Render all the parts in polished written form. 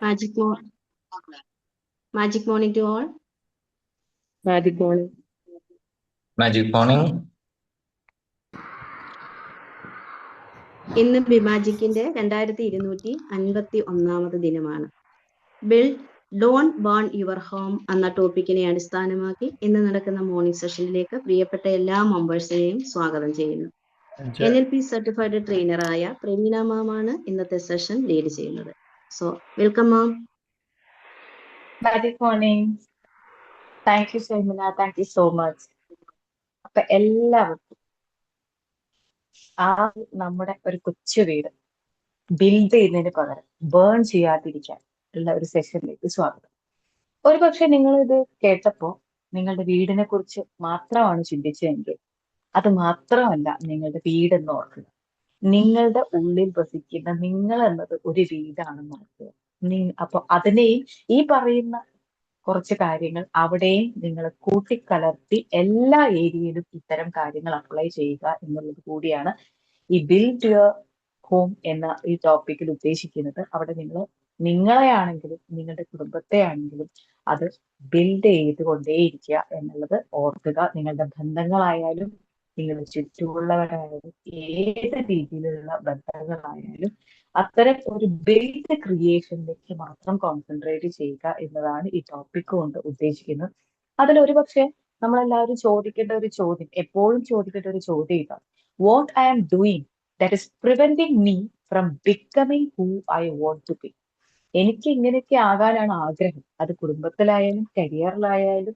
Magic morning to all. Magic morning. Magic morning. ഇന്ന് ബിമാജിക്കിന്റെ 2251 ദിനമാണ്. Build don't burn your home എന്ന ടോപ്പിക്കിനെ അടിസ്ഥാനമാക്കി ഇന്ന് നടക്കുന്ന മോർണിംഗ് സെഷനിലേക്ക് പ്രിയപ്പെട്ട എല്ലാ മെമ്പേഴ്സിനെയും സ്വാഗതം ചെയ്യുന്നു. NLP സർട്ടിഫൈഡ് ട്രെയിനറായ പ്രവീണ മാമാണ് ഇന്നത്തെ സെഷൻ ലീഡ് ചെയ്യുന്നത്. So welcome ma'am. Magic morning. Thank you, Shamina. Thank you so much. അപ്പൊ എല്ലാവർക്കും നമ്മുടെ ഒരു കൊച്ചു വീട് ബിൽഡ് ചെയ്യുന്നതിന് പകരം ബേൺ ചെയ്യാതിരിക്കാൻ ഉള്ള ഒരു സെഷനിലേക്ക് സ്വാഗതം. ഒരു പക്ഷെ നിങ്ങൾ ഇത് കേട്ടപ്പോ നിങ്ങളുടെ വീടിനെ കുറിച്ച് മാത്രമാണ് ചിന്തിച്ചതെങ്കിൽ അത് മാത്രമല്ല നിങ്ങളുടെ വീടെന്ന് ഓർക്കുക. നിങ്ങളുടെ ഉള്ളിൽ വസിക്കുന്ന നിങ്ങൾ എന്നത് ഒരു വീടാണെന്ന് ഓർക്കുക. അപ്പൊ അതിനെയും ഈ പറയുന്ന കുറച്ച് കാര്യങ്ങൾ അവിടെയും നിങ്ങൾ കൂട്ടിക്കലർത്തി എല്ലാ ഏരിയയിലും ഇത്തരം കാര്യങ്ങൾ അപ്ലൈ ചെയ്യുക എന്നുള്ളത് കൂടിയാണ് ഈ ബിൽഡ് യുവർ ഹോം എന്ന ഈ ടോപ്പിക്കിൽ ഉദ്ദേശിക്കുന്നത്. അവിടെ നിങ്ങളെ ആണെങ്കിലും നിങ്ങളുടെ കുടുംബത്തെ ആണെങ്കിലും അത് ബിൽഡ് ചെയ്തുകൊണ്ടേയിരിക്കുക എന്നുള്ളത് ഓർക്കുക. നിങ്ങളുടെ ബന്ധങ്ങളായാലും നിങ്ങളുടെ ചുറ്റുമുള്ളവരായാലും ഏത് രീതിയിലുള്ള ബന്ധങ്ങളായാലും അത്തരം ഒരു ബിൽഡ് ക്രിയേഷനിലേക്ക് മാത്രം കോൺസെൻട്രേറ്റ് ചെയ്യുക എന്നതാണ് ഈ ടോപ്പിക് കൊണ്ട് ഉദ്ദേശിക്കുന്നത്. അതിൽ ഒരുപക്ഷെ നമ്മളെല്ലാവരും ചോദിക്കേണ്ട ഒരു ചോദ്യം, എപ്പോഴും ചോദിക്കേണ്ട ഒരു ചോദ്യം ഇതാണ്: what I am doing that is preventing me from becoming who I want to be. എനിക്ക് ഇങ്ങനെയൊക്കെ ആകാനാണ് ആഗ്രഹം. അത് കുടുംബത്തിലായാലും കരിയറിലായാലും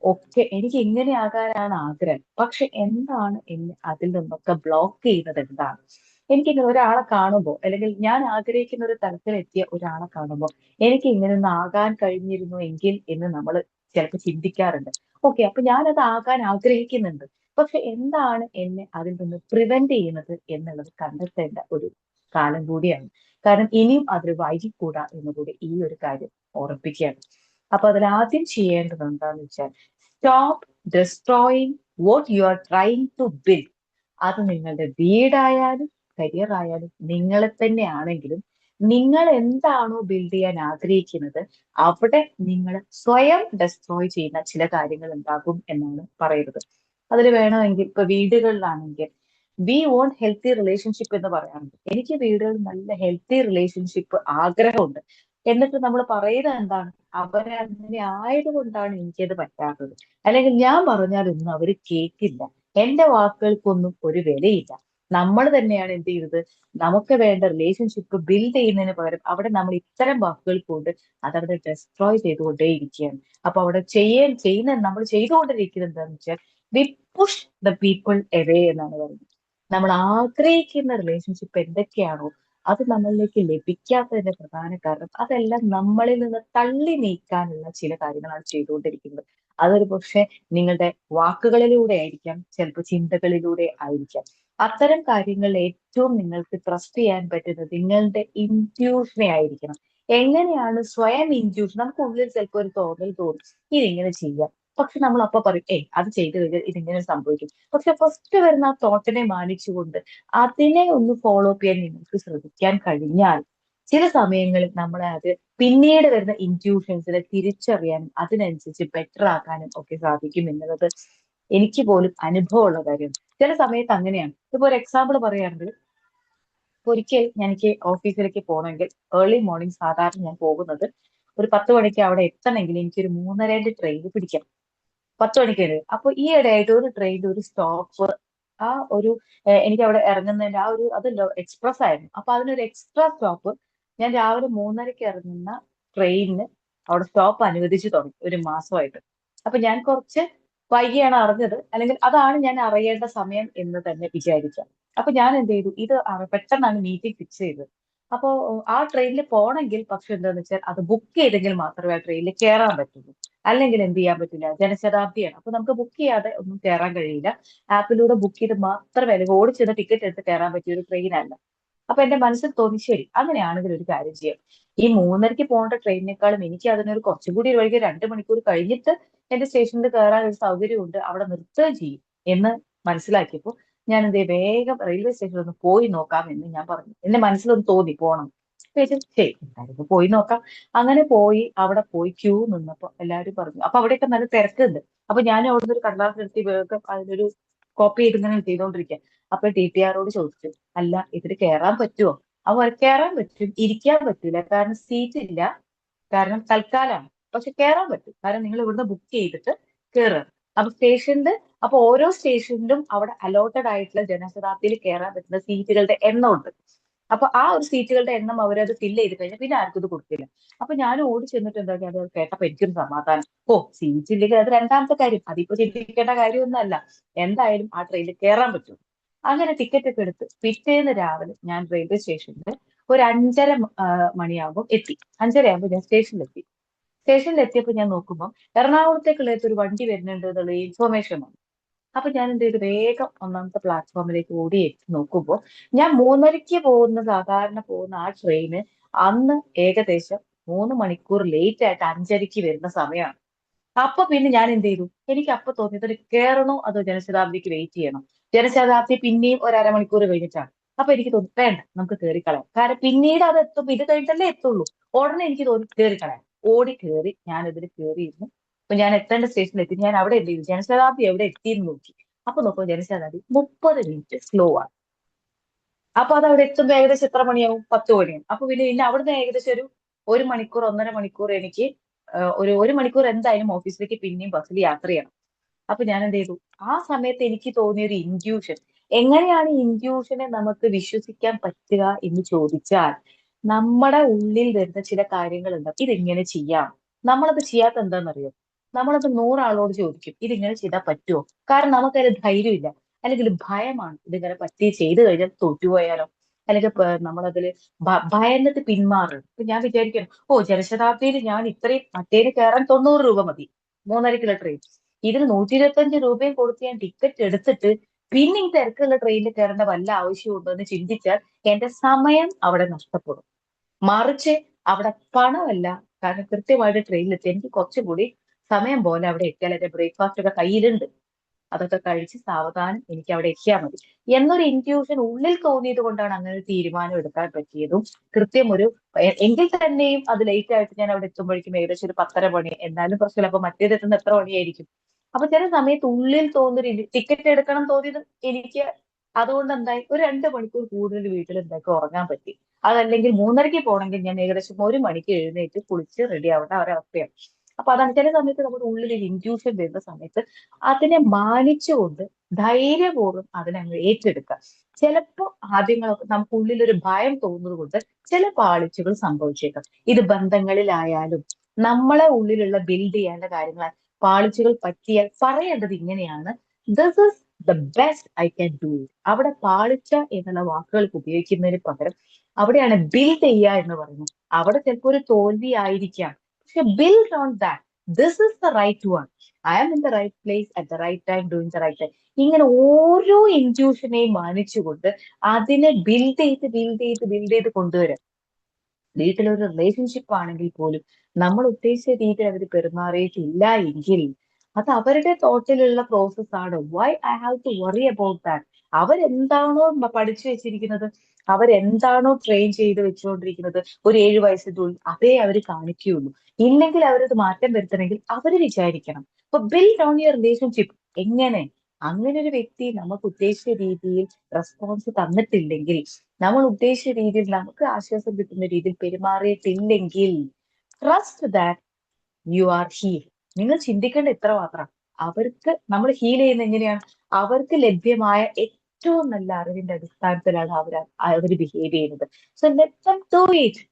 ഒക്കെ എനിക്ക് ഇങ്ങനെ ആകാനാണ് ആഗ്രഹം. പക്ഷെ എന്താണ് എന്നെ അതിൽ നിന്നൊക്കെ ബ്ലോക്ക് ചെയ്യുന്നത്? എന്താണ്? എനിക്കിങ്ങനെ ഒരാളെ കാണുമ്പോൾ, അല്ലെങ്കിൽ ഞാൻ ആഗ്രഹിക്കുന്ന ഒരു തലത്തിലെത്തിയ ഒരാളെ കാണുമ്പോൾ എനിക്ക് ഇങ്ങനെ ഒന്ന് ആകാൻ കഴിഞ്ഞിരുന്നു എങ്കിൽ എന്ന് നമ്മൾ ചിലപ്പോൾ ചിന്തിക്കാറുണ്ട്. ഓക്കെ, അപ്പൊ ഞാനത് ആകാൻ ആഗ്രഹിക്കുന്നുണ്ട്. പക്ഷെ എന്താണ് എന്നെ അതിൽ നിന്ന് പ്രിവെന്റ് ചെയ്യുന്നത് എന്നുള്ളത് കണ്ടെത്തേണ്ട ഒരു കാലം കൂടിയാണ്. കാരണം ഇനിയും അതൊരു വൈകിക്കൂടാ എന്നുകൂടി ഈ ഒരു കാര്യം ഓർമ്മിപ്പിക്കുകയാണ്. അപ്പൊ അതിലാദ്യം ചെയ്യേണ്ടത് എന്താന്ന് വെച്ചാൽ, stop destroying what you are trying to build. അത് നിങ്ങളുടെ വീടായാലും കരിയർ ആയാലും നിങ്ങളെ തന്നെ ആണെങ്കിലും നിങ്ങൾ എന്താണോ ബിൽഡ് ചെയ്യാൻ ആഗ്രഹിക്കുന്നത് അവിടെ നിങ്ങൾ സ്വയം ഡെസ്ട്രോയ് ചെയ്യുന്ന ചില കാര്യങ്ങൾ ഉണ്ടാകും എന്നാണ് പറയുന്നത്. അതിൽ വേണമെങ്കിൽ ഇപ്പൊ വീടുകളിലാണെങ്കിൽ വി വോണ്ട് ഹെൽത്തി റിലേഷൻഷിപ്പ് എന്ന് പറയാറുണ്ട്. എനിക്ക് വീടുകളിൽ നല്ല ഹെൽത്തി റിലേഷൻഷിപ്പ് ആഗ്രഹമുണ്ട്. എന്നിട്ട് നമ്മൾ പറയുന്നത് എന്താണ്? അവരങ്ങനെ ആയതുകൊണ്ടാണ് എനിക്കത് പറ്റാത്തത്, അല്ലെങ്കിൽ ഞാൻ പറഞ്ഞാലൊന്നും അവർ കേൾക്കില്ല, എന്റെ വാക്കുകൾക്കൊന്നും ഒരു വിലയില്ല. നമ്മൾ തന്നെയാണ് എന്ത് ചെയ്തത്? നമുക്ക് വേണ്ട റിലേഷൻഷിപ്പ് ബിൽഡ് ചെയ്യുന്നതിന് പകരം അവിടെ നമ്മൾ ഇത്തരം വാക്കുകൾ കൊണ്ട് അതവിടെ ഡെസ്ട്രോയ് ചെയ്തുകൊണ്ടേയിരിക്കുകയാണ്. അപ്പൊ അവിടെ നമ്മൾ ചെയ്തുകൊണ്ടിരിക്കുന്നത് എന്താണെന്ന് വെച്ചാൽ, we push the people away എന്നാണ് പറയുന്നത്. നമ്മൾ ആഗ്രഹിക്കുന്ന റിലേഷൻഷിപ്പ് എന്തൊക്കെയാണോ അത് നമ്മളിലേക്ക് ലഭിക്കാത്തതിന്റെ പ്രധാന കാരണം അതെല്ലാം നമ്മളിൽ നിന്ന് തള്ളി നീക്കാനുള്ള ചില കാര്യങ്ങളാണ് ചെയ്തുകൊണ്ടിരിക്കുന്നത്. അതൊരു പക്ഷെ നിങ്ങളുടെ വാക്കുകളിലൂടെ ആയിരിക്കാം, ചിലപ്പോൾ ചിന്തകളിലൂടെ ആയിരിക്കാം. അത്തരം കാര്യങ്ങളിൽ ഏറ്റവും നിങ്ങൾക്ക് ട്രസ്റ്റ് ചെയ്യാൻ പറ്റുന്നത് നിങ്ങളുടെ ഇൻറ്റ്യൂഷനെ ആയിരിക്കണം. എങ്ങനെയാണ് സ്വയം ഇൻറ്റ്യൂഷൻ? നമുക്ക് ഉള്ളിൽ ചിലപ്പോൾ ഒരു തോന്നൽ തോന്നും ഇതിങ്ങനെ ചെയ്യാം, പക്ഷെ നമ്മൾ അപ്പൊ പറയും അത് ചെയ്തു കഴിഞ്ഞാൽ ഇതിങ്ങനെ സംഭവിക്കും. പക്ഷെ ഫസ്റ്റ് വരുന്ന ആ തോട്ടിനെ മാനിച്ചുകൊണ്ട് അതിനെ ഒന്ന് ഫോളോ അപ്പ് ചെയ്യാൻ നിങ്ങൾക്ക് ശ്രമിക്കാൻ കഴിഞ്ഞാൽ ചില സമയങ്ങളിൽ നമ്മളെ അത് പിന്നീട് വരുന്ന ഇൻറ്റ്യൂഷൻസിനെ തിരിച്ചറിയാനും അതിനനുസരിച്ച് ബെറ്റർ ആക്കാനും ഒക്കെ സാധിക്കും എന്നുള്ളത് എനിക്ക് പോലും അനുഭവമുള്ള കാര്യമാണ്. ചില സമയത്ത് അങ്ങനെയാണ്. ഇപ്പൊ ഒരു എക്സാമ്പിൾ പറയുകയാണെങ്കിൽ, ഒരിക്കൽ എനിക്ക് ഓഫീസിലേക്ക് പോകണമെങ്കിൽ ഏർലി മോർണിംഗ് സാധാരണ ഞാൻ പോകുന്നത് ഒരു 10 മണിക്ക് അവിടെ എത്തണമെങ്കിൽ എനിക്കൊരു 3:30 ട്രെയിൻ പിടിക്കാം. 10 മണിക്ക്. അപ്പൊ ഈ ഇടയായിട്ട് ഒരു ട്രെയിനിന്റെ ഒരു സ്റ്റോപ്പ്, ആ ഒരു എനിക്ക് അവിടെ ഇറങ്ങുന്നതിന്റെ അതല്ലോ എക്സ്പ്രസ് ആയിരുന്നു. അപ്പൊ അതിനൊരു എക്സ്ട്രാ സ്റ്റോപ്പ് ഞാൻ രാവിലെ 3:30 ഇറങ്ങുന്ന ട്രെയിനിന് അവിടെ സ്റ്റോപ്പ് അനുവദിച്ചു തുടങ്ങി ഒരു മാസമായിട്ട്. അപ്പൊ ഞാൻ കുറച്ച് വൈകിയാണ് അറിഞ്ഞത്, അല്ലെങ്കിൽ അതാണ് ഞാൻ അറിയേണ്ട സമയം എന്ന് തന്നെ വിചാരിക്കാം. അപ്പൊ ഞാൻ എന്ത് ചെയ്തു, ഇത് പെട്ടെന്നാണ് മീറ്റിംഗ് ഫിക്സ് ചെയ്തത്. അപ്പോ ആ ട്രെയിനിൽ പോകണമെങ്കിൽ പക്ഷെ എന്താന്ന് വെച്ചാൽ അത് ബുക്ക് ചെയ്തെങ്കിൽ മാത്രമേ ആ ട്രെയിനിൽ കയറാൻ പറ്റുള്ളൂ, അല്ലെങ്കിൽ എന്ത് ചെയ്യാൻ പറ്റില്ല, ജനശതാബ്ദിയാണ്. അപ്പൊ നമുക്ക് ബുക്ക് ചെയ്യാതെ ഒന്നും കയറാൻ കഴിയില്ല. ആപ്പിലൂടെ ബുക്ക് ചെയ്ത് മാത്രമേ, അല്ലെങ്കിൽ ഓടിച്ചെന്ന് ടിക്കറ്റ് എടുത്ത് കയറാൻ പറ്റിയ ഒരു ട്രെയിൻ അല്ല. അപ്പൊ എന്റെ മനസ്സിൽ തോന്നി, ശരി അങ്ങനെയാണെങ്കിൽ ഒരു കാര്യം ചെയ്യാം, ഈ 3:30 പോകേണ്ട ട്രെയിനിനേക്കാളും എനിക്ക് അതിനൊരു കുറച്ചും കൂടി വൈകി 2 മണിക്കൂർ കഴിഞ്ഞിട്ട് എന്റെ സ്റ്റേഷനിൽ കയറാൻ ഒരു സൗകര്യമുണ്ട്, അവിടെ നിർത്തുകയും ചെയ്യും എന്ന് മനസ്സിലാക്കിയപ്പോൾ ഞാൻ എന്ത് ചെയ്യും, വേഗം റെയിൽവേ സ്റ്റേഷനിൽ ഒന്ന് പോയി നോക്കാം എന്ന് ഞാൻ പറഞ്ഞു. എന്റെ മനസ്സിലൊന്ന് തോന്നി പോകണം. ശരി എന്തായാലും പോയി നോക്കാം. അങ്ങനെ പോയി അവിടെ പോയി ക്യൂ നിന്നപ്പോ എല്ലാവരും പറഞ്ഞു. അപ്പൊ അവിടെയൊക്കെ നല്ല തിരക്കുണ്ട്. അപ്പൊ ഞാൻ അവിടെ നിന്ന് ഒരു കടലാസ് എടുത്ത് വേഗം അതിലൊരു കോപ്പി ചെയ്ത് ഇങ്ങനെ ചെയ്തോണ്ടിരിക്കുക. അപ്പൊ TTRോട് ചോദിച്ചു, അല്ല ഇതിൽ കയറാൻ പറ്റുമോ? അവർ കയറാൻ പറ്റും, ഇരിക്കാൻ പറ്റൂല, കാരണം സീറ്റ് ഇല്ല, കാരണം തൽക്കാലമാണ്. പക്ഷെ കയറാൻ പറ്റും, കാരണം നിങ്ങൾ ഇവിടുന്ന് ബുക്ക് ചെയ്തിട്ട് കയറുക. അപ്പൊ സ്റ്റേഷനിൽ അപ്പൊ ഓരോ സ്റ്റേഷനിലും അവിടെ അലോട്ടഡ് ആയിട്ടുള്ള ജനശതാബ്ദിയിൽ കയറാൻ പറ്റുന്ന സീറ്റുകളുടെ എണ്ണം ഉണ്ട്. അപ്പൊ ആ ഒരു സീറ്റുകളുടെ എണ്ണം അവരത് ഫില്ല് ചെയ്ത് കഴിഞ്ഞാൽ പിന്നെ ആർക്കും ഇത് കൊടുക്കില്ല. അപ്പൊ ഞാൻ ഓടി ചെന്നിട്ട് എന്താ അത് കേട്ടപ്പോ എനിക്കൊരു സമാധാനം. ഓ സീറ്റ് ഇല്ലെങ്കിൽ അത് രണ്ടാമത്തെ കാര്യം, അതിപ്പോ ചിന്തിക്കേണ്ട കാര്യമൊന്നുമല്ല, എന്തായാലും ആ ട്രെയിനിൽ കയറാൻ പറ്റും. അങ്ങനെ ടിക്കറ്റ് ഒക്കെ എടുത്ത് പിറ്റേന്ന് രാവിലെ ഞാൻ റെയിൽവേ സ്റ്റേഷനിൽ ഒരു 5:30 മണിയാകുമ്പോൾ എത്തി. 5:30 ആകുമ്പോൾ ഞാൻ സ്റ്റേഷനിലെത്തി. സ്റ്റേഷനിലെത്തിയപ്പോൾ ഞാൻ നോക്കുമ്പോൾ എറണാകുളത്തേക്കുള്ള ഒരു വണ്ടി വരുന്നുണ്ട് എന്നുള്ള ഇൻഫോർമേഷൻ വന്നു. അപ്പൊ ഞാൻ എന്ത് ചെയ്തു, വേഗം ഒന്നാമത്തെ പ്ലാറ്റ്ഫോമിലേക്ക് ഓടി എത്തി നോക്കുമ്പോൾ ഞാൻ 3:30 സാധാരണ പോകുന്ന ആ ട്രെയിന് അന്ന് ഏകദേശം 3 മണിക്കൂർ ലേറ്റ് ആയിട്ട് 5:30 വരുന്ന സമയമാണ്. അപ്പൊ പിന്നെ ഞാൻ എന്ത് ചെയ്തു, എനിക്ക് അപ്പൊ തോന്നിയത് കയറണോ അതോ ജനശതാബ്ദിക്ക് വെയിറ്റ് ചെയ്യണോ? ജനശതാബ്ദി പിന്നെയും ഒരു അരമണിക്കൂർ കഴിഞ്ഞിട്ടാണ്. അപ്പൊ എനിക്ക് തോന്നി വേണ്ട, നമുക്ക് കയറിക്കളയാം, കാരണം പിന്നീട് അത് എത്തും, ഇത് കഴിഞ്ഞിട്ടല്ലേ എത്തുള്ളൂ. ഉടനെ എനിക്ക് തോന്നി കയറിക്കളയാം. ഓടി കയറി ഞാൻ ഇതിൽ കയറിയിരുന്നു. അപ്പൊ ഞാൻ എത്തേണ്ട സ്റ്റേഷനിൽ എത്തി. ഞാൻ അവിടെ എന്ത് ചെയ്തു, ജനശതാബ്ദി എവിടെ എത്തിയെന്ന് നോക്കി. അപ്പൊ നോക്കുമ്പോൾ ജനശതാബ്ദി 30 മിനിറ്റ് സ്ലോ ആണ്. അപ്പൊ അത് അവിടെ എത്തുമ്പോൾ ഏകദേശം എത്ര മണിയാവും? 10 മണിയാവും. അപ്പൊ പിന്നെ അവിടുന്ന് ഏകദേശം ഒരു മണിക്കൂർ 1.5 മണിക്കൂർ എനിക്ക് ഒരു മണിക്കൂർ എന്തായാലും ഓഫീസിലേക്ക് പിന്നെയും ബസ്സിൽ യാത്ര ചെയ്യണം. അപ്പൊ ഞാൻ എന്ത് ചെയ്തു, ആ സമയത്ത് എനിക്ക് തോന്നിയ ഒരു ഇൻഡ്യൂഷൻ, എങ്ങനെയാണ് ഇൻഡ്യൂഷനെ നമുക്ക് വിശ്വസിക്കാൻ പറ്റുക എന്ന് ചോദിച്ചാൽ, നമ്മുടെ ഉള്ളിൽ വരുന്ന ചില കാര്യങ്ങളുണ്ട്, ഇതെങ്ങനെ ചെയ്യാം. നമ്മളത് ചെയ്യാത്ത എന്താണെന്നറിയോ? നമ്മളത് 100 ആളോട് ചോദിക്കും, ഇതിങ്ങനെ ചെയ്താൽ പറ്റുമോ? കാരണം നമുക്കതിന് ധൈര്യമില്ല, അല്ലെങ്കിൽ ഭയമാണ്. ഇതിങ്ങനെ പറ്റി ചെയ്തു കഴിഞ്ഞാൽ തോറ്റുപോയാലോ, അല്ലെങ്കിൽ നമ്മളതിൽ ഭയന്നിട്ട് പിന്മാറും. ഇപ്പൊ ഞാൻ വിചാരിക്കണം, ഓ ജനശതാബ്ദിയിൽ ഞാൻ ഇത്രയും മറ്റേന് കയറാൻ 90 രൂപ മതി, 3:30 ട്രെയിൻ, ഇതിൽ 125 രൂപയും കൊടുത്ത് ഞാൻ ടിക്കറ്റ് എടുത്തിട്ട് പിന്നെ ഈ തിരക്കുള്ള ട്രെയിനിൽ കയറേണ്ട വല്ല ആവശ്യമുണ്ടോ എന്ന് ചിന്തിച്ചാൽ എന്റെ സമയം അവിടെ നഷ്ടപ്പെടും. മറിച്ച് അവിടെ പണമല്ല, കാരണം കൃത്യമായിട്ട് ട്രെയിനിലെത്തി എനിക്ക് കുറച്ചുകൂടി സമയം പോലെ അവിടെ എത്തിയാൽ എന്റെ ബ്രേക്ക്ഫാസ്റ്റ് ഒക്കെ കയ്യിലുണ്ട്, അതൊക്കെ കഴിച്ച് സാവധാനം എനിക്ക് അവിടെ എത്തിയാൽ മതി എന്നൊരു ഇൻറ്റ്യൂഷൻ ഉള്ളിൽ തോന്നിയത് കൊണ്ടാണ് അങ്ങനെ ഒരു തീരുമാനം എടുക്കാൻ പറ്റിയതും. കൃത്യം എങ്കിൽ തന്നെയും അത് ലേറ്റ് ആയിട്ട് ഞാൻ അവിടെ എത്തുമ്പോഴേക്കും ഏകദേശം ഒരു 10:30 മണി, എന്നാലും പ്രശ്നമില്ല. അപ്പൊ മറ്റേത് എത്തുന്ന എത്ര മണിയായിരിക്കും? അപ്പൊ ചില സമയത്ത് ഉള്ളിൽ തോന്നുന്നൊരു ടിക്കറ്റ് എടുക്കണം തോന്നിയത് എനിക്ക്, അതുകൊണ്ട് എന്തായി, ഒരു 2 മണിക്കൂർ കൂടുതൽ വീട്ടിൽ എന്താക്കി ഉറങ്ങാൻ പറ്റി. അതല്ലെങ്കിൽ 3:30 പോകണമെങ്കിൽ ഞാൻ ഏകദേശം 1 മണിക്ക് എഴുന്നേറ്റ് കുളിച്ച് റെഡി ആവേണ്ട ഒരവസ്ഥയാണ്. അപ്പൊ അതാണ് ചില സമയത്ത് നമ്മുടെ ഉള്ളിൽ ഒരു ഇൻറ്റ്യൂഷൻ വരുന്ന സമയത്ത് അതിനെ മാനിച്ചുകൊണ്ട് ധൈര്യപൂർവ്വം അതിനങ്ങ് ഏറ്റെടുക്കുക. ചിലപ്പോൾ ആദ്യങ്ങളൊക്കെ നമുക്ക് ഉള്ളിൽ ഒരു ഭയം തോന്നുന്നത് കൊണ്ട് ചില പാളിച്ചകൾ സംഭവിച്ചേക്കാം. ഇത് ബന്ധങ്ങളിലായാലും നമ്മളെ ഉള്ളിലുള്ള ബിൽഡ് ചെയ്യേണ്ട കാര്യങ്ങൾ പാളിച്ചകൾ പറ്റിയാൽ പറയേണ്ടത് ഇങ്ങനെയാണ്, this is the best I can do it. അവിടെ പാളിച്ച എന്നുള്ള വാക്കുകൾക്ക് ഉപയോഗിക്കുന്നതിന് പകരം അവിടെയാണ് ബിൽഡ് ചെയ്യുക എന്ന് പറയുന്നത്. അവിടെ ചിലപ്പോൾ ഒരു തോൽവി ആയിരിക്കാം, പക്ഷെ build on that, this is the right one, I am in the right place at the right time doing the right time. ഇങ്ങനെ ഓരോ ഇൻറ്റ്യൂഷനെയും മാനിച്ചുകൊണ്ട് അതിനെ ബിൽഡ് ചെയ്ത് കൊണ്ടുവരാം. വീട്ടിലൊരു റിലേഷൻഷിപ്പ് ആണെങ്കിൽ പോലും നമ്മൾ ഉദ്ദേശിച്ച രീതിയിൽ അവർ പെരുമാറിയിട്ടില്ല എങ്കിൽ അത് അവരുടെ തോട്ടിലുള്ള പ്രോസസ് ആണ്. Why I have to worry about that? അവരെന്താണോ പഠിച്ചു വെച്ചിരിക്കുന്നത്, അവരെന്താണോ ട്രെയിൻ ചെയ്ത് വെച്ചുകൊണ്ടിരിക്കുന്നത്, ഒരു 7 വയസ്സിന്റെ ഉള്ളിൽ അതേ അവർ കാണിക്കുകയുള്ളൂ. ഇല്ലെങ്കിൽ അവരത് മാറ്റം വരുത്തണമെങ്കിൽ അവർ വിചാരിക്കണം. അപ്പൊ ബിൽഡ് ഓൺ യുവർ റിലേഷൻഷിപ്പ്. എങ്ങനെ? അങ്ങനെ ഒരു വ്യക്തി നമുക്ക് ഉദ്ദേശിച്ച രീതിയിൽ റെസ്പോൺസ് തന്നിട്ടില്ലെങ്കിൽ, നമ്മൾ ഉദ്ദേശിച്ച രീതിയിൽ നമുക്ക് ആശ്വാസം കിട്ടുന്ന രീതിയിൽ പെരുമാറിയിട്ടില്ലെങ്കിൽ, trust that you are heal. നിങ്ങൾ ചിന്തിക്കേണ്ട ഇത്ര മാത്രം, അവർക്ക് നമ്മൾ ഹീൽ ചെയ്യുന്ന എങ്ങനെയാണ്? അവർക്ക് ലഭ്യമായ ഏറ്റവും നല്ല അറിവിന്റെ അടിസ്ഥാനത്തിലാണ് അവർ ബിഹേവ് ചെയ്യുന്നത്. So let them do it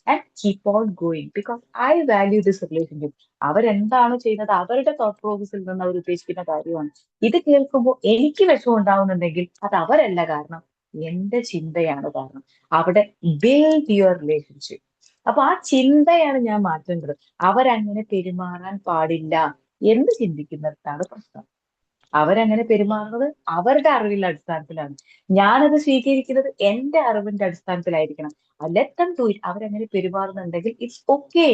and keep on going, because I value this relationship. അവരെന്താണോ ചെയ്യുന്നത് അവരുടെ തോട്ട് പ്രോസസ്സിൽ നിന്ന് അവർ ഉദ്ദേശിക്കുന്ന കാര്യമാണ്. ഇത് കേൾക്കുമ്പോൾ എനിക്ക് വിഷമം ഉണ്ടാവുന്നുണ്ടെങ്കിൽ അത് അവരല്ല കാരണം, എന്റെ ചിന്തയാണ് കാരണം. അവിടെ ബിൽഡ് യുവർ റിലേഷൻഷിപ്പ്. അപ്പൊ ആ ചിന്തയാണ് ഞാൻ മാറ്റേണ്ടത്. അവരങ്ങനെ പെരുമാറാൻ പാടില്ല എന്ന് ചിന്തിക്കുന്നിടത്താണ് പ്രശ്നം. അവരങ്ങനെ പെരുമാറുന്നത് അവരുടെ അറിവിന്റെ അടിസ്ഥാനത്തിലാണ്, ഞാനത് സ്വീകരിക്കുന്നത് എന്റെ അറിവിന്റെ അടിസ്ഥാനത്തിലായിരിക്കണം. Let them do it. അവരങ്ങനെ പെരുമാറുന്നുണ്ടെങ്കിൽ it's okay,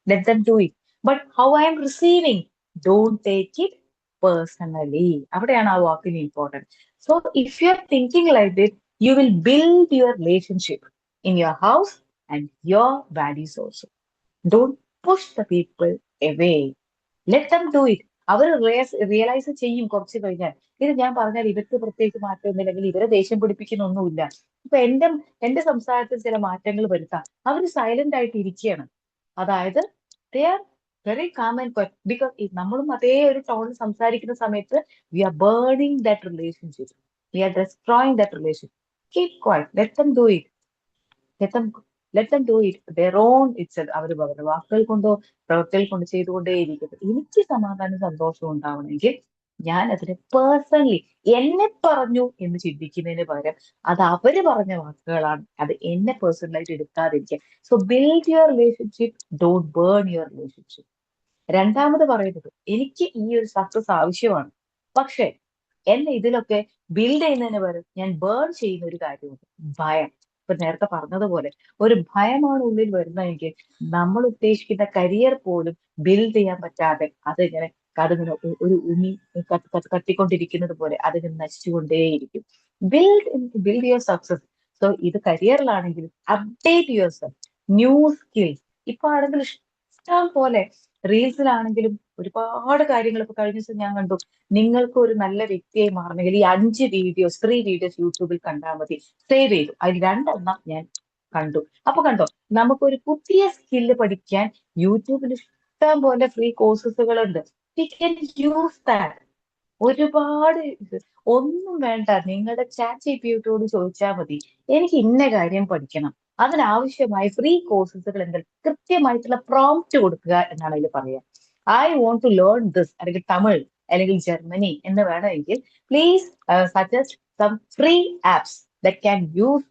let them do it. But how I am receiving, don't take it personally. അവിടെയാണ് ആ വാക്കിന് important. So if you are thinking like this, you will build your relationship in your house, and your values also. Don't push the people away. Let them do it. അവർ realise ചെയ്യും കുറച്ച് കഴിഞ്ഞാൽ. ഇത് ഞാൻ പറഞ്ഞാൽ ഇവർക്ക് പ്രത്യേകിച്ച് മാറ്റമൊന്നുമില്ല, അല്ലെങ്കിൽ ഇവരെ ദേഷ്യം പിടിപ്പിക്കുന്നൊന്നുമില്ല. ഇപ്പൊ എന്റെ സംസാരത്തിൽ ചില മാറ്റങ്ങൾ വരുത്താം. അവർ സൈലന്റ് ആയിട്ട് ഇരിക്കുകയാണ്. അതായത് they are very calm and quiet. Because നമ്മളും അതേ ഒരു ടോണിൽ സംസാരിക്കുന്ന സമയത്ത് we are burning that relationship, we are destroying that relationship. Keep quiet, let them do it. Let them do it there on it's. അവർ അവരുടെ വാക്കുകൾ കൊണ്ടോ പ്രവൃത്തികൾ കൊണ്ട് ചെയ്തുകൊണ്ടേയിരിക്കുന്നത്. എനിക്ക് സമാധാനം സന്തോഷവും ഉണ്ടാവണമെങ്കിൽ ഞാൻ അതിനെ പേഴ്സണലി എന്നെ പറഞ്ഞു എന്ന് ചിന്തിക്കുന്നതിന് പകരം അത് അവര് പറഞ്ഞ വാക്കുകളാണ്, അത് എന്നെ പേഴ്സണലായിട്ട് എടുക്കാതിരിക്കുക. So build your relationship, don't burn your relationship. രണ്ടാമത് പറയുന്നത്, എനിക്ക് ഈ ഒരു സക്സസ് ആവശ്യമാണ്, പക്ഷെ എന്നെ ഇതിലൊക്കെ ബിൽഡ് ചെയ്യുന്നതിന് പകരം ഞാൻ ബേൺ ചെയ്യുന്ന ഒരു കാര്യമുണ്ട്, ഭയം. ഇപ്പൊ നേരത്തെ പറഞ്ഞതുപോലെ ഒരു ഭയമാണ് ഉള്ളിൽ വരുന്നതെങ്കിൽ നമ്മൾ ഉദ്ദേശിക്കുന്ന കരിയർ പോലും ബിൽഡ് ചെയ്യാൻ പറ്റാതെ അതിങ്ങനെ ഒരു ഉമി കത്തിക്കൊണ്ടിരിക്കുന്നത് പോലെ അതിങ്ങനെ നശിച്ചുകൊണ്ടേയിരിക്കും. Build your success. സോ ഇത് കരിയറിലാണെങ്കിലും update yourself, new skills. ഇപ്പൊ ആണെങ്കിൽ ഇഷ്ടം പോലെ റീൽസിലാണെങ്കിലും ഒരുപാട് കാര്യങ്ങൾ. ഇപ്പൊ കഴിഞ്ഞ ദിവസം ഞാൻ കണ്ടു, നിങ്ങൾക്ക് ഒരു നല്ല വ്യക്തിയായി മാറണമെങ്കിൽ ഈ 3 വീഡിയോസ് യൂട്യൂബിൽ കണ്ടാൽ മതി. സേവ് ചെയ്തു, അതിൽ 2 ഞാൻ കണ്ടു. അപ്പൊ കണ്ടോ, നമുക്കൊരു പുതിയ സ്കില്ല് പഠിക്കാൻ യൂട്യൂബിൽ ഇഷ്ടം പോലെ ഫ്രീ കോഴ്സുകളുണ്ട്. We can use that. ഒരുപാട് ഒന്നും വേണ്ട, നിങ്ങളുടെ ചാറ്റ് ജിപിടിയോട് ചോദിച്ചാൽ മതി, എനിക്ക് ഇന്ന കാര്യം പഠിക്കണം, അതിനാവശ്യമായ ഫ്രീ കോഴ്സുകൾ എന്തെങ്കിലും കൃത്യമായിട്ടുള്ള പ്രോംപ്റ്റ് കൊടുക്കുക എന്നാണ് അതിൽ പറയുക. I want to learn this, അല്ലെങ്കിൽ തമിഴ്, അല്ലെങ്കിൽ ജർമ്മനി എന്ന് വേണമെങ്കിൽ please suggest some free apps that can use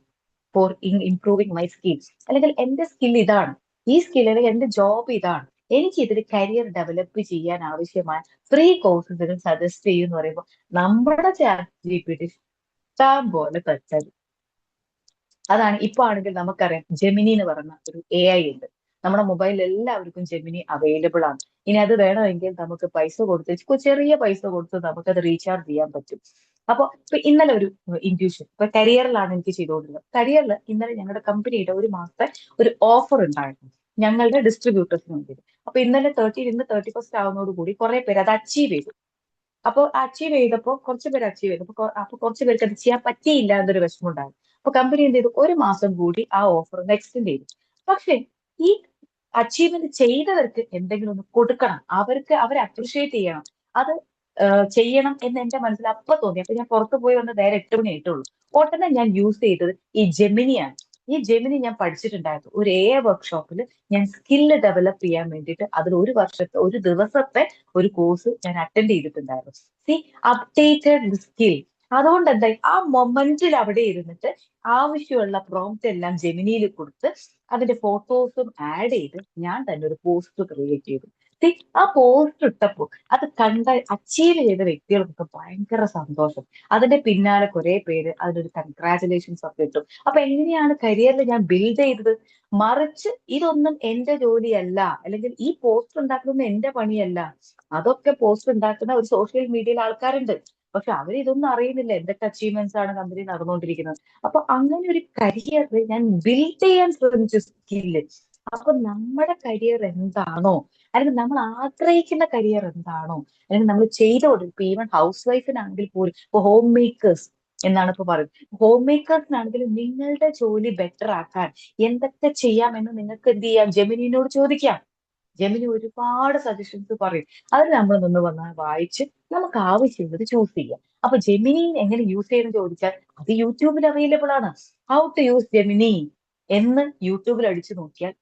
for improving my skills. അല്ലെങ്കിൽ എന്റെ സ്കിൽ ഇതാണ്, ഈ സ്കിൽ അല്ലെങ്കിൽ എന്റെ ജോബ് ഇതാണ്, എനിക്ക് ഇതിൽ കരിയർ ഡെവലപ്പ് ചെയ്യാൻ ആവശ്യമായ ഫ്രീ കോഴ്സുകൾ സജസ്റ്റ് ചെയ്യുമെന്ന് പറയുമ്പോൾ നമ്മുടെ ചാറ്റ് ജിപിടി ഇഷ്ടം പോലെ തെറ്റത്. അതാണ്. ഇപ്പൊ ആണെങ്കിൽ നമുക്കറിയാം ജെമിനി എന്ന് പറഞ്ഞ ഒരു AI ഉണ്ട്. നമ്മുടെ മൊബൈലിൽ എല്ലാവർക്കും ജെമിനി അവൈലബിൾ ആണ്. ഇനി അത് വേണമെങ്കിൽ നമുക്ക് പൈസ കൊടുത്ത്, ചെറിയ പൈസ കൊടുത്ത് നമുക്കത് റീചാർജ് ചെയ്യാൻ പറ്റും. അപ്പൊ ഇപ്പൊ ഇന്നലെ ഒരു ഇൻഡ്യൂഷൻ, ഇപ്പൊ കരിയറിലാണ് എനിക്ക് ചെയ്തുകൊണ്ടിരുന്നത്. കരിയറിൽ ഇന്നലെ ഞങ്ങളുടെ കമ്പനിയുടെ ഒരു മാസത്തെ ഒരു ഓഫർ ഉണ്ടായിരുന്നു ഞങ്ങളുടെ ഡിസ്ട്രിബ്യൂട്ടേഴ്സിന് വേണ്ടി. അപ്പൊ ഇന്ന് 31st ആവുന്നതോടുകൂടി കുറെ പേര് അത് അച്ചീവ് ചെയ്തു. അപ്പോൾ അച്ചീവ് ചെയ്തപ്പോൾ കുറച്ച് പേര് അച്ചീവ് ചെയ്തു. അപ്പൊ കുറച്ച് പേർക്ക് അത് ചെയ്യാൻ പറ്റിയില്ല എന്നൊരു വിഷമം ഉണ്ടായിരുന്നു. അപ്പൊ കമ്പനി എന്ത് ചെയ്തു, 1 മാസം കൂടി ആ ഓഫർ എക്സ്റ്റെൻഡ് ചെയ്തു. പക്ഷെ ഈ അച്ചീവ്മെന്റ് ചെയ്തവർക്ക് എന്തെങ്കിലും ഒന്ന് കൊടുക്കണം, അവരെ അപ്രിഷിയേറ്റ് ചെയ്യണം, അത് ചെയ്യണം എന്ന് എന്റെ മനസ്സിൽ അപ്പൊ തോന്നി. അപ്പൊ ഞാൻ പുറത്തു പോയി വന്ന് നേരെ 8 മണി ആയിട്ടുള്ളൂ. ഉടനെ ഞാൻ യൂസ് ചെയ്തത് ഈ ജെമിനിയാണ്. ഈ ജെമിനി ഞാൻ പഠിച്ചിട്ടുണ്ടായിരുന്നു ഒരു AI വർക്ക്ഷോപ്പിൽ. ഞാൻ സ്കില്ല് ഡെവലപ്പ് ചെയ്യാൻ വേണ്ടിയിട്ട് അതിൽ ഒരു ദിവസത്തെ ഒരു കോഴ്സ് ഞാൻ അറ്റൻഡ് ചെയ്തിട്ടുണ്ടായിരുന്നു. C, updated skill. അതുകൊണ്ട് എന്തായി, ആ മൊമെന്റിൽ അവിടെ ഇരുന്നിട്ട് ആവശ്യമുള്ള പ്രോംപ്റ്റ് എല്ലാം ജെമിനിയിൽ കൊടുത്ത് അതിന്റെ ഫോട്ടോസും ആഡ് ചെയ്ത് ഞാൻ തന്നെ ഒരു പോസ്റ്റ് ക്രിയേറ്റ് ചെയ്തു. ആ പോസ്റ്റ് ഇട്ടപ്പോൾ അത് അച്ചീവ് ചെയ്ത വ്യക്തികൾക്കൊക്കെ ഭയങ്കര സന്തോഷം. അതിന്റെ പിന്നാലെ കുറെ പേര് അതിനൊരു കൺഗ്രാറ്റുലേഷൻസ് ഒക്കെ ഇട്ടു. അപ്പൊ എങ്ങനെയാണ് കരിയറിൽ ഞാൻ ബിൽഡ് ചെയ്തത്? മറിച്ച് ഇതൊന്നും എന്റെ ജോലിയല്ല, അല്ലെങ്കിൽ ഈ പോസ്റ്റ് ഉണ്ടാക്കുന്നത് എന്റെ പണിയല്ല. അതൊക്കെ പോസ്റ്റ് ഉണ്ടാക്കുന്ന ഒരു സോഷ്യൽ മീഡിയയിൽ ആൾക്കാരുണ്ട്. പക്ഷെ അവർ ഇതൊന്നും അറിയുന്നില്ല, എന്തൊക്കെ അച്ചീവ്മെന്റ്സ് ആണ് കമ്പനി നടന്നുകൊണ്ടിരിക്കുന്നത്. അപ്പൊ അങ്ങനെ ഒരു കരിയർ ഞാൻ ബിൽഡ് ചെയ്യാൻ ശ്രമിച്ചു, സ്കില്ല്. അപ്പൊ നമ്മുടെ കരിയർ എന്താണോ, അല്ലെങ്കിൽ നമ്മൾ ആഗ്രഹിക്കുന്ന കരിയർ എന്താണോ, അല്ലെങ്കിൽ നമ്മൾ ചെയ്തുകൊണ്ടിരിക്കും. ഇപ്പൊ ഈവൻ ഹൗസ് വൈഫിനാണെങ്കിൽ പോലും, ഇപ്പൊ ഹോം മേക്കേഴ്സ് എന്നാണ് ഇപ്പൊ പറയുന്നത്. ഹോം മേക്കേഴ്സിനാണെങ്കിലും നിങ്ങളുടെ ജോലി ബെറ്റർ ആക്കാൻ എന്തൊക്കെ ചെയ്യാമെന്ന് നിങ്ങൾക്ക് എന്ത് ചെയ്യാം, ജെമിനിനോട് ചോദിക്കാം. ജെമിനി ഒരുപാട് സജഷൻസ് പറയും. അത് നമ്മൾ നിന്ന് വന്നാൽ വായിച്ച് നമുക്ക് ആവശ്യമുള്ളത് ചൂസ് ചെയ്യാം. അപ്പൊ ജെമിനി എങ്ങനെ യൂസ് ചെയ്യണം ചോദിച്ചാൽ അത് യൂട്യൂബിൽ അവൈലബിൾ ആണ്. ഹൗ ടു യൂസ് ജെമിനി എന്ന് യൂട്യൂബിൽ അടിച്ചു നോക്കിയാൽ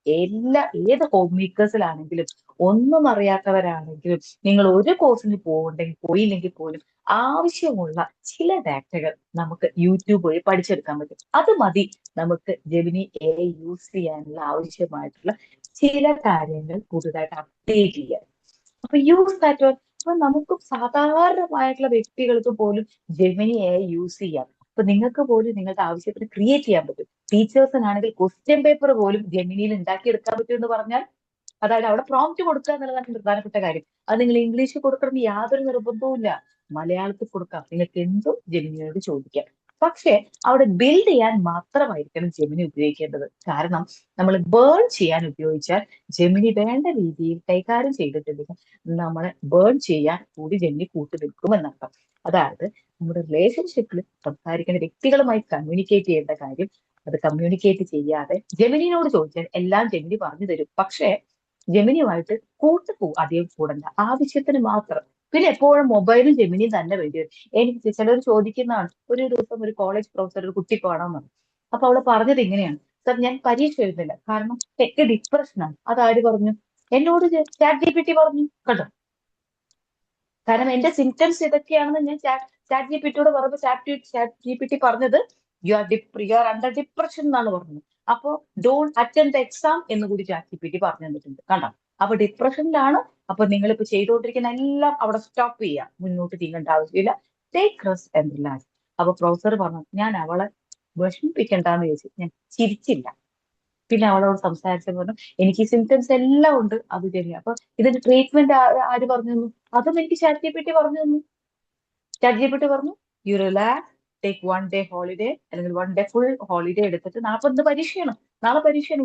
ഏത് ഹോം മേക്കേഴ്സിലാണെങ്കിലും, ഒന്നും അറിയാത്തവരാണെങ്കിലും, നിങ്ങൾ ഒരു കോഴ്സിന് പോയില്ലെങ്കിൽ പോലും ആവശ്യമുള്ള ചില ഡാറ്റകൾ നമുക്ക് യൂട്യൂബ് വഴി പഠിച്ചെടുക്കാൻ പറ്റും. അത് മതി നമുക്ക് ജെമിനി AI യൂസ് ചെയ്യാനുള്ള ആവശ്യമായിട്ടുള്ള ചില കാര്യങ്ങൾ പുതുതായിട്ട് അപ്ഡേറ്റ് ചെയ്യാൻ. അപ്പൊ യൂസ് ദാറ്റ് വൺ. അപ്പൊ നമുക്ക് സാധാരണമായിട്ടുള്ള വ്യക്തികൾക്ക് പോലും ജെമിനി AI യൂസ് ചെയ്യാം. അപ്പൊ നിങ്ങൾക്ക് പോലും നിങ്ങളുടെ ആവശ്യത്തിന് ക്രിയേറ്റ് ചെയ്യാൻ പറ്റും. ടീച്ചേഴ്സിനാണെങ്കിൽ ക്വസ്റ്റ്യൻ പേപ്പർ പോലും ജെമിനിയിൽ ഉണ്ടാക്കിയെടുക്കാൻ പറ്റും എന്ന് പറഞ്ഞാൽ, അതായത് അവിടെ പ്രോംപ്റ്റ് കൊടുക്കുക എന്നുള്ളതാണ് പ്രധാനപ്പെട്ട കാര്യം. അത് നിങ്ങൾ ഇംഗ്ലീഷിൽ കൊടുക്കണം യാതൊരു നിർബന്ധവും ഇല്ല, മലയാളത്തിൽ കൊടുക്കാം. നിങ്ങൾക്ക് എന്തും ജെമിനിയോട് ചോദിക്കാം. പക്ഷെ അവിടെ ബിൽഡ് ചെയ്യാൻ മാത്രമായിരിക്കണം ജെമിനി ഉപയോഗിക്കേണ്ടത്. കാരണം നമ്മൾ ബേൺ ചെയ്യാൻ ഉപയോഗിച്ചാൽ ജെമിനി വേണ്ട രീതിയിൽ കൈകാര്യം ചെയ്തിട്ടില്ലെങ്കിൽ നമ്മളെ ബേൺ ചെയ്യാൻ കൂടി ജെമിനി കൂട്ടുനിൽക്കും എന്നർത്ഥം. അതായത് നമ്മുടെ റിലേഷൻഷിപ്പിൽ സംസാരിക്കുന്ന വ്യക്തികളുമായി കമ്മ്യൂണിക്കേറ്റ് ചെയ്യേണ്ട കാര്യം അത് കമ്മ്യൂണിക്കേറ്റ് ചെയ്യാതെ ജെമിനിനോട് ചോദിച്ചാൽ എല്ലാം ജെമിനി പറഞ്ഞു തരും. പക്ഷേ ജെമിനിയുമായിട്ട് അധികം കൂടണ്ട, ആവശ്യത്തിന് മാത്രം. പിന്നെ എപ്പോഴും മൊബൈലും ജെമിനിയും തന്നെ വേണ്ടി വരും. എനിക്ക് ചിലർ ചോദിക്കുന്നതാണ്, ഒരു ദിവസം ഒരു കോളേജ് പ്രൊഫസർ ഒരു കുട്ടി കാണാമെന്ന്. അപ്പൊ അവള് പറഞ്ഞത് ഇങ്ങനെയാണ്: സർ, ഞാൻ പരീക്ഷ എഴുതുന്നില്ല, കാരണം എനിക്ക് ഡിപ്രഷനാണ്. അതാര് പറഞ്ഞു? എന്നോട് ചാറ്റ് GPT പറഞ്ഞു. കേട്ടോ, കാരണം എന്റെ സിംറ്റംസ് ഇതൊക്കെയാണെന്ന് ഞാൻ ചാറ്റ് GPTയോട് പറഞ്ഞപ്പോൾ ചാറ്റ് GPT പറഞ്ഞത് യു ആർ അണ്ടർ ഡിപ്രഷൻ എന്നാണ് പറഞ്ഞത്. അപ്പോ ഡോണ്ട് അറ്റൻഡ് ദ എക്സാം എന്ന് കൂടി ചാറ്റ് GPT പറഞ്ഞു തന്നിട്ടുണ്ട്. കണ്ടോ, അപ്പൊ ഡിപ്രഷനിലാണ്. അപ്പൊ നിങ്ങളിപ്പോ ചെയ്തുകൊണ്ടിരിക്കുന്ന എല്ലാം അവിടെ സ്റ്റോപ്പ് ചെയ്യുക, മുന്നോട്ട് നീങ്ങേണ്ട ആവശ്യമില്ല. Take rest and relax. അപ്പൊ പ്രൊഫസർ പറഞ്ഞു, ഞാൻ അവളെ വിഷമിപ്പിക്കണ്ടെന്ന് ചോദിച്ചു. ഞാൻ ചിരിച്ചില്ല. പിന്നെ അവളോട് സംസാരിച്ചു പറഞ്ഞു, എനിക്ക് സിംറ്റംസ് എല്ലാം ഉണ്ട്, അത് ശരിയാ. അപ്പൊ ഇതിന്റെ ട്രീറ്റ്മെന്റ് ആര് പറഞ്ഞു തന്നു? അതും എനിക്ക് ചാറ്റ് GPT പറഞ്ഞു തന്നു. ചാറ്റ് GPT പറഞ്ഞു, U relax, take 1 day holiday, അല്ലെങ്കിൽ 1 ഡേ ഫുൾ ഹോളിഡേ എടുത്തിട്ട്, നാളെ പരീക്ഷയാണ്,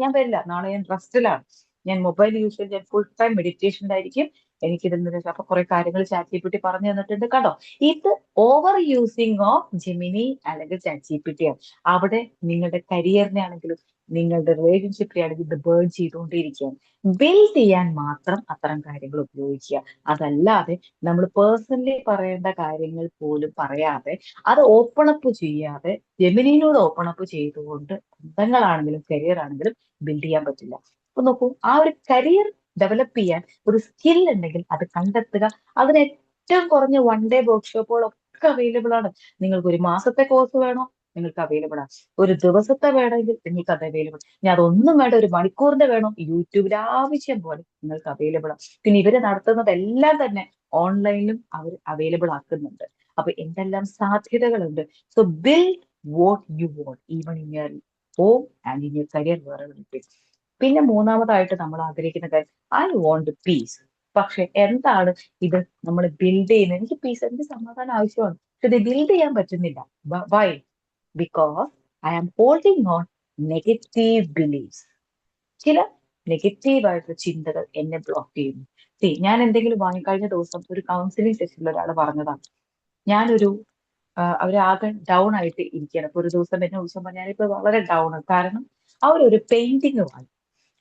ഞാൻ വരില്ല, നാളെ ഞാൻ റെസ്റ്റിലാണ്, ഞാൻ മൊബൈൽ യൂസ് ചെയ്ത് ഞാൻ ഫുൾ ടൈം മെഡിറ്റേഷനിലായിരിക്കും, എനിക്കിതെന്ന്. അപ്പൊ കുറെ കാര്യങ്ങൾ ചാറ്റ് GPT പറഞ്ഞു തന്നിട്ടുണ്ട്. കണ്ടോ, ഇത് ഓവർ യൂസിങ് ഓഫ് ജെമിനി അല്ലെങ്കിൽ ചാറ്റ് GPT ആണ്. അവിടെ നിങ്ങളുടെ കരിയറിനെ ആണെങ്കിലും നിങ്ങളുടെ റിലേഷൻഷിപ്പിനെ ആണെങ്കിലും ഇത് ബേൺ ചെയ്തുകൊണ്ടേയിരിക്കുകയാണ്. ബിൽഡ് ചെയ്യാൻ മാത്രം അത്തരം കാര്യങ്ങൾ ഉപയോഗിക്കുക. അതല്ലാതെ നമ്മൾ പേഴ്സണലി പറയേണ്ട കാര്യങ്ങൾ പോലും പറയാതെ, അത് ഓപ്പൺ അപ്പ് ചെയ്യാതെ ജെമിനിനോട് ഓപ്പൺ അപ്പ് ചെയ്തുകൊണ്ട് ബന്ധങ്ങളാണെങ്കിലും കരിയർ ആണെങ്കിലും ബിൽഡ് ചെയ്യാൻ പറ്റില്ല. അപ്പൊ നോക്കൂ, ആ ഒരു കരിയർ ഡെവലപ്പ് ചെയ്യാൻ ഒരു സ്കിൽ ഉണ്ടെങ്കിൽ അത് കണ്ടെത്തുക. അതിന് ഏറ്റവും കുറഞ്ഞ 1 ഡേ വർക്ക്ഷോപ്പുകളൊക്കെ അവൈലബിൾ ആണ്. നിങ്ങൾക്ക് ഒരു മാസത്തെ കോഴ്സ് വേണോ, നിങ്ങൾക്ക് അവൈലബിൾ ആണ്. ഒരു ദിവസത്തെ വേണമെങ്കിൽ നിങ്ങൾക്ക് അത് അവൈലബിൾ. ഇനി അതൊന്നും വേണ്ട, ഒരു മണിക്കൂറിന്റെ വേണോ, യൂട്യൂബിൽ ആവശ്യം പോലെ നിങ്ങൾക്ക് അവൈലബിൾ ആണ്. പിന്നെ ഇവര് നടത്തുന്നതെല്ലാം തന്നെ ഓൺലൈനിലും അവർ അവൈലബിൾ ആക്കുന്നുണ്ട്. അപ്പൊ എന്തെല്ലാം സാധ്യതകളുണ്ട്. So build what you want even in your home and in your career വേറെ. പിന്നെ മൂന്നാമതായിട്ട് നമ്മൾ ആഗ്രഹിക്കുന്ന കാര്യം, ഐ വോണ്ട് പീസ്. പക്ഷെ എന്താണ് ഇത് നമ്മൾ ബിൽഡ് ചെയ്യുന്നത്? എനിക്ക് പീസ്, എനിക്ക് സമാധാനം ആവശ്യമാണ്, പക്ഷെ ഇത് ബിൽഡ് ചെയ്യാൻ പറ്റുന്നില്ല. Why? Because I am holding on negative beliefs. ചില നെഗറ്റീവ് ആയിട്ടുള്ള ചിന്തകൾ എന്നെ ബ്ലോക്ക് ചെയ്യുന്നു. ഞാൻ എന്തെങ്കിലും കഴിഞ്ഞ ദിവസം ഒരു കൗൺസിലിംഗ് സെഷനിൽ ഒരാൾ പറഞ്ഞതാണ്, ഞാനൊരു അവരാകെ ഡൗൺ ആയിട്ട് ഇരിക്കുകയാണ്. അപ്പൊ ഒരു ദിവസം എന്നെ വിളിച്ചപ്പോൾ ഞാനിപ്പോ വളരെ ഡൗൺ ആണ്. കാരണം അവരൊരു പെയിന്റിങ് വാങ്ങി.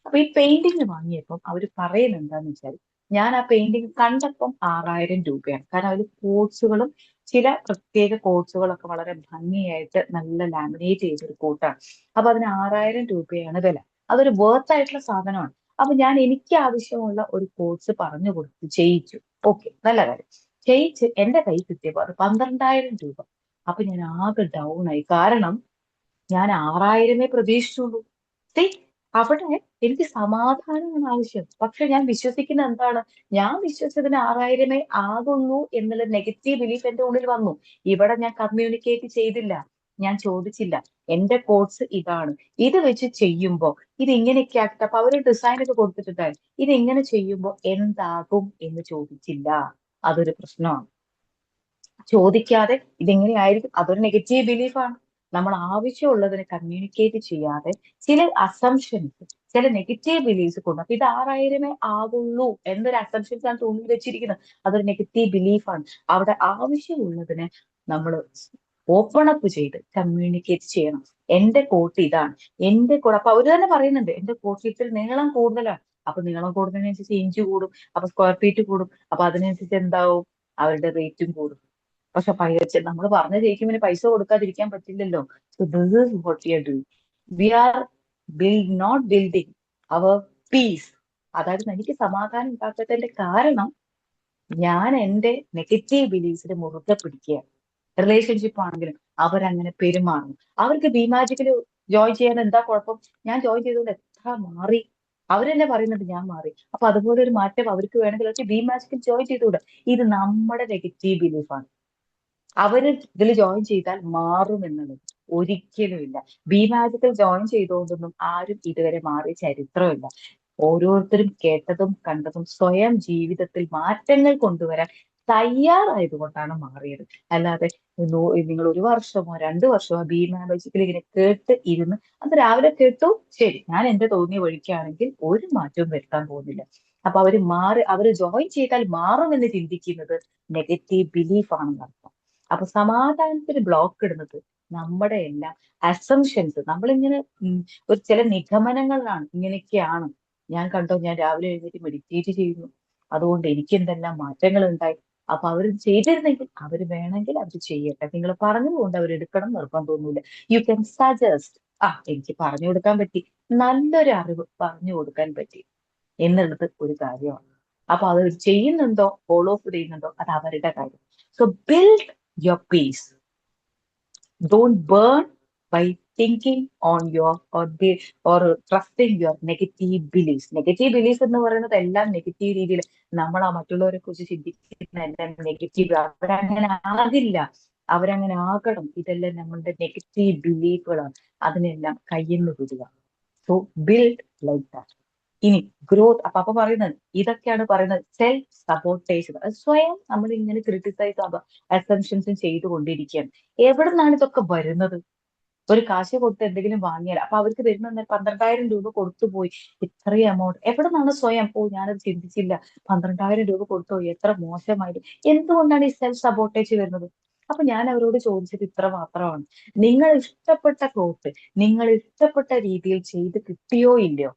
അപ്പൊ ഈ പെയിന്റിങ് വാങ്ങിയപ്പം അവർ പറയുന്നത് എന്താന്ന് വെച്ചാൽ, ഞാൻ ആ പെയിന്റിങ് കണ്ടപ്പം 6000 രൂപയാണ്. കാരണം അതിൽ കോട്സുകളും ചില പ്രത്യേക കോട്സുകളൊക്കെ വളരെ ഭംഗിയായിട്ട് നല്ല ലാമിനേറ്റ് ചെയ്തൊരു കോട്ടാണ്. അപ്പൊ അതിന് 6000 രൂപയാണ് വില. അതൊരു വർത്ത് ആയിട്ടുള്ള സാധനമാണ്. അപ്പൊ ഞാൻ എനിക്ക് ആവശ്യമുള്ള ഒരു കോഴ്സ് പറഞ്ഞു കൊടുത്തു, ചെയ്യിച്ചു. ഓക്കെ, നല്ല കാര്യം. ചെയ്യിച്ച് എന്റെ കൈ കിട്ടിയപ്പോൾ അത് 12000 രൂപ. അപ്പൊ ഞാൻ ആകെ ഡൗൺ ആയി. കാരണം ഞാൻ 6000 പ്രതീക്ഷിച്ചുള്ളൂ. അവിടെ എനിക്ക് സമാധാനമാണ് ആവശ്യം. പക്ഷെ ഞാൻ വിശ്വസിക്കുന്ന എന്താണ്? ഞാൻ വിശ്വസിച്ചതിന് 6000 ആകുള്ളൂ എന്നുള്ള നെഗറ്റീവ് ബിലീഫ് എന്റെ ഉള്ളിൽ വന്നു. ഇവിടെ ഞാൻ കമ്മ്യൂണിക്കേറ്റ് ചെയ്തില്ല, ഞാൻ ചോദിച്ചില്ല. എന്റെ കോഴ്സ് ഇതാണ്, ഇത് വെച്ച് ചെയ്യുമ്പോ ഇത് ഇങ്ങനെയൊക്കെ ആക്കിട്ട്, അപ്പൊ അവര് ഡിസൈൻ ഒക്കെ കൊടുത്തിട്ടുണ്ടായിരുന്നു, ഇത് ഇങ്ങനെ ചെയ്യുമ്പോ എന്താകും എന്ന് ചോദിച്ചില്ല. അതൊരു പ്രശ്നമാണ്. ചോദിക്കാതെ ഇതെങ്ങനെയായിരിക്കും, അതൊരു നെഗറ്റീവ് ബിലീഫാണ്. നമ്മൾ ആവശ്യമുള്ളതിനെ കമ്മ്യൂണിക്കേറ്റ് ചെയ്യാതെ ചില അസംഷൻസ്, ചില നെഗറ്റീവ് ബിലീഫ്സ് കൊണ്ട്, അപ്പൊ ഇത് 6000 ആകുള്ളൂ എന്നൊരു അസംഷൻസ് ആണ് തോന്നി വെച്ചിരിക്കുന്നത്. അതൊരു നെഗറ്റീവ് ബിലീഫാണ്. അവിടെ ആവശ്യമുള്ളതിനെ നമ്മൾ ഓപ്പൺ അപ്പ് ചെയ്ത് കമ്മ്യൂണിക്കേറ്റ് ചെയ്യണം. എന്റെ കോട്ട് ഇതാണ്, എന്റെ കോട്ട്. അപ്പൊ അവര് തന്നെ പറയുന്നുണ്ട്, എന്റെ കോട്ട് ഇത്തിരി നീളം കൂടുതലാണ്. അപ്പൊ നീളം കൂടുന്നതിനനുസരിച്ച് ഇഞ്ച് കൂടും, അപ്പൊ സ്ക്വയർ ഫീറ്റ് കൂടും. അപ്പൊ അതിനനുസരിച്ച് എന്താവും, അവരുടെ റേറ്റും കൂടും. പക്ഷെ നമ്മൾ പറഞ്ഞ ജയിക്കുമ്പോൾ പൈസ കൊടുക്കാതിരിക്കാൻ പറ്റില്ലല്ലോ. So this is what we are doing. We are not building our peace. അതായത് എനിക്ക് സമാധാനം ഉണ്ടാക്കാത്തതിന്റെ കാരണം ഞാൻ എന്റെ നെഗറ്റീവ് ബിലീഫ്സിന് മുറുകെ പിടിക്കുകയാണ്. റിലേഷൻഷിപ്പ് ആണെങ്കിലും അവരങ്ങനെ പെരുമാറുന്നു. അവർക്ക് ബി മാജിക്കിൽ ജോയിൻ ചെയ്യാൻ എന്താ കുഴപ്പം? ഞാൻ ജോയിൻ ചെയ്തുകൊണ്ട് എത്ര മാറി. അവരെന്നെ പറയുന്നുണ്ട് ഞാൻ മാറി. അപ്പൊ അതുപോലെ ഒരു മാറ്റം അവർക്ക് വേണമെങ്കിൽ ബി മാജിക്കിൽ ജോയിൻ ചെയ്തുകൂടെ? ഇത് നമ്മുടെ നെഗറ്റീവ് ബിലീഫാണ്. അവര് ഇതിൽ ജോയിൻ ചെയ്താൽ മാറും എന്നുള്ളത് ഒരിക്കലുമില്ല. ബി മാജിക്കിൽ ജോയിൻ ചെയ്തുകൊണ്ടൊന്നും ആരും ഇതുവരെ മാറിയ ചരിത്രമില്ല. ഓരോരുത്തരും കേട്ടതും കണ്ടതും സ്വയം ജീവിതത്തിൽ മാറ്റങ്ങൾ കൊണ്ടുവരാൻ തയ്യാറായതുകൊണ്ടാണ് മാറിയത്. അല്ലാതെ നിങ്ങൾ 1 വർഷമോ 2 വർഷമോ ബി മാജിക്കിൽ ഇങ്ങനെ കേട്ട് ഇരുന്ന് അത് രാവിലെ കേട്ടു, ശരി ഞാൻ എന്റെ തോന്നിയ വഴിക്കാണെങ്കിൽ ഒരു മാറ്റവും വരുത്താൻ പോകുന്നില്ല. അപ്പൊ അവര് ജോയിൻ ചെയ്താൽ മാറുമെന്ന് ചിന്തിക്കുന്നത് നെഗറ്റീവ് ബിലീഫ് ആണെന്ന് അർത്ഥം. അപ്പൊ സമാധാനത്തിന് ബ്ലോക്ക് ഇടുന്നത് നമ്മുടെ എല്ലാം അസംഷൻസ്. നമ്മളിങ്ങനെ ഒരു ചില നിഗമനങ്ങളാണ്, ഇങ്ങനെയൊക്കെയാണ്. ഞാൻ കണ്ടോ, ഞാൻ രാവിലെ എഴുന്നേറ്റ് മെഡിറ്റേറ്റ് ചെയ്യുന്നു, അതുകൊണ്ട് എനിക്ക് എന്തെല്ലാം മാറ്റങ്ങൾ ഉണ്ടായി. അപ്പൊ അവർ ചെയ്തിരുന്നെങ്കിൽ വേണമെങ്കിൽ അവർ ചെയ്യട്ടെ. നിങ്ങൾ പറഞ്ഞതുകൊണ്ട് അവർ എടുക്കണം നിർബന്ധമൊന്നുമില്ല. You can suggest. എനിക്ക് പറഞ്ഞു കൊടുക്കാൻ പറ്റി, നല്ലൊരു അറിവ് പറഞ്ഞു കൊടുക്കാൻ പറ്റി എന്നുള്ളത് ഒരു കാര്യമാണ്. അപ്പൊ അത് ചെയ്യുന്നുണ്ടോ, ഫോളോ അപ്പ് ചെയ്യുന്നുണ്ടോ, അത് അവരുടെ കാര്യം. So build your piece. Don't burn by thinking on your or trusting your negative beliefs. Negative belief എന്ന് പറയുന്നത് എല്ലാം നെഗറ്റീവ് രീതിയിൽ നമ്മൾ ആ മറ്റുള്ളവരെ കുറിച്ച് ചിന്തിക്കുന്ന എല്ലാം നെഗറ്റീവ്. അവരങ്ങനെ ആകില്ല, അവരങ്ങനെ ആകണം, ഇതെല്ലാം നമ്മളുടെ നെഗറ്റീവ് ബിലീഫുകളാണ്. അതിനെല്ലാം കയ്യിൽ നിന്ന് വിടുക. So build like that. ഇനി ഗ്രോത്ത്. അപ്പൊ പറയുന്നത് ഇതൊക്കെയാണ് പറയുന്നത് സെൽഫ് സപ്പോർട്ടേഷൻ. സ്വയം നമ്മൾ ഇങ്ങനെ ക്രിട്ടിസൈസ് അസംഷൻസും ചെയ്തുകൊണ്ടിരിക്കുകയാണ്. എവിടെ നിന്നാണ് ഇതൊക്കെ വരുന്നത്? ഒരു കാശ് കൊടുത്ത് എന്തെങ്കിലും വാങ്ങിയാൽ അപ്പൊ അവർക്ക് തരുന്ന 12,000 രൂപ കൊടുത്തു പോയി, ഇത്രയും എമൗണ്ട് എവിടെ നിന്നാണ്? സ്വയം ഞാനത് ചിന്തിച്ചില്ല, 12,000 രൂപ കൊടുത്തു പോയി, എത്ര മോശമായിരുന്നു. എന്തുകൊണ്ടാണ് ഈ സെൽഫ് സപ്പോർട്ടേജ് വരുന്നത്? അപ്പൊ ഞാൻ അവരോട് ചോദിച്ചത് ഇത്ര മാത്രമാണ്. നിങ്ങൾ ഇഷ്ടപ്പെട്ട ക്ലോത്ത് നിങ്ങൾ ഇഷ്ടപ്പെട്ട രീതിയിൽ ചെയ്ത് കിട്ടിയോ ഇല്ലയോ?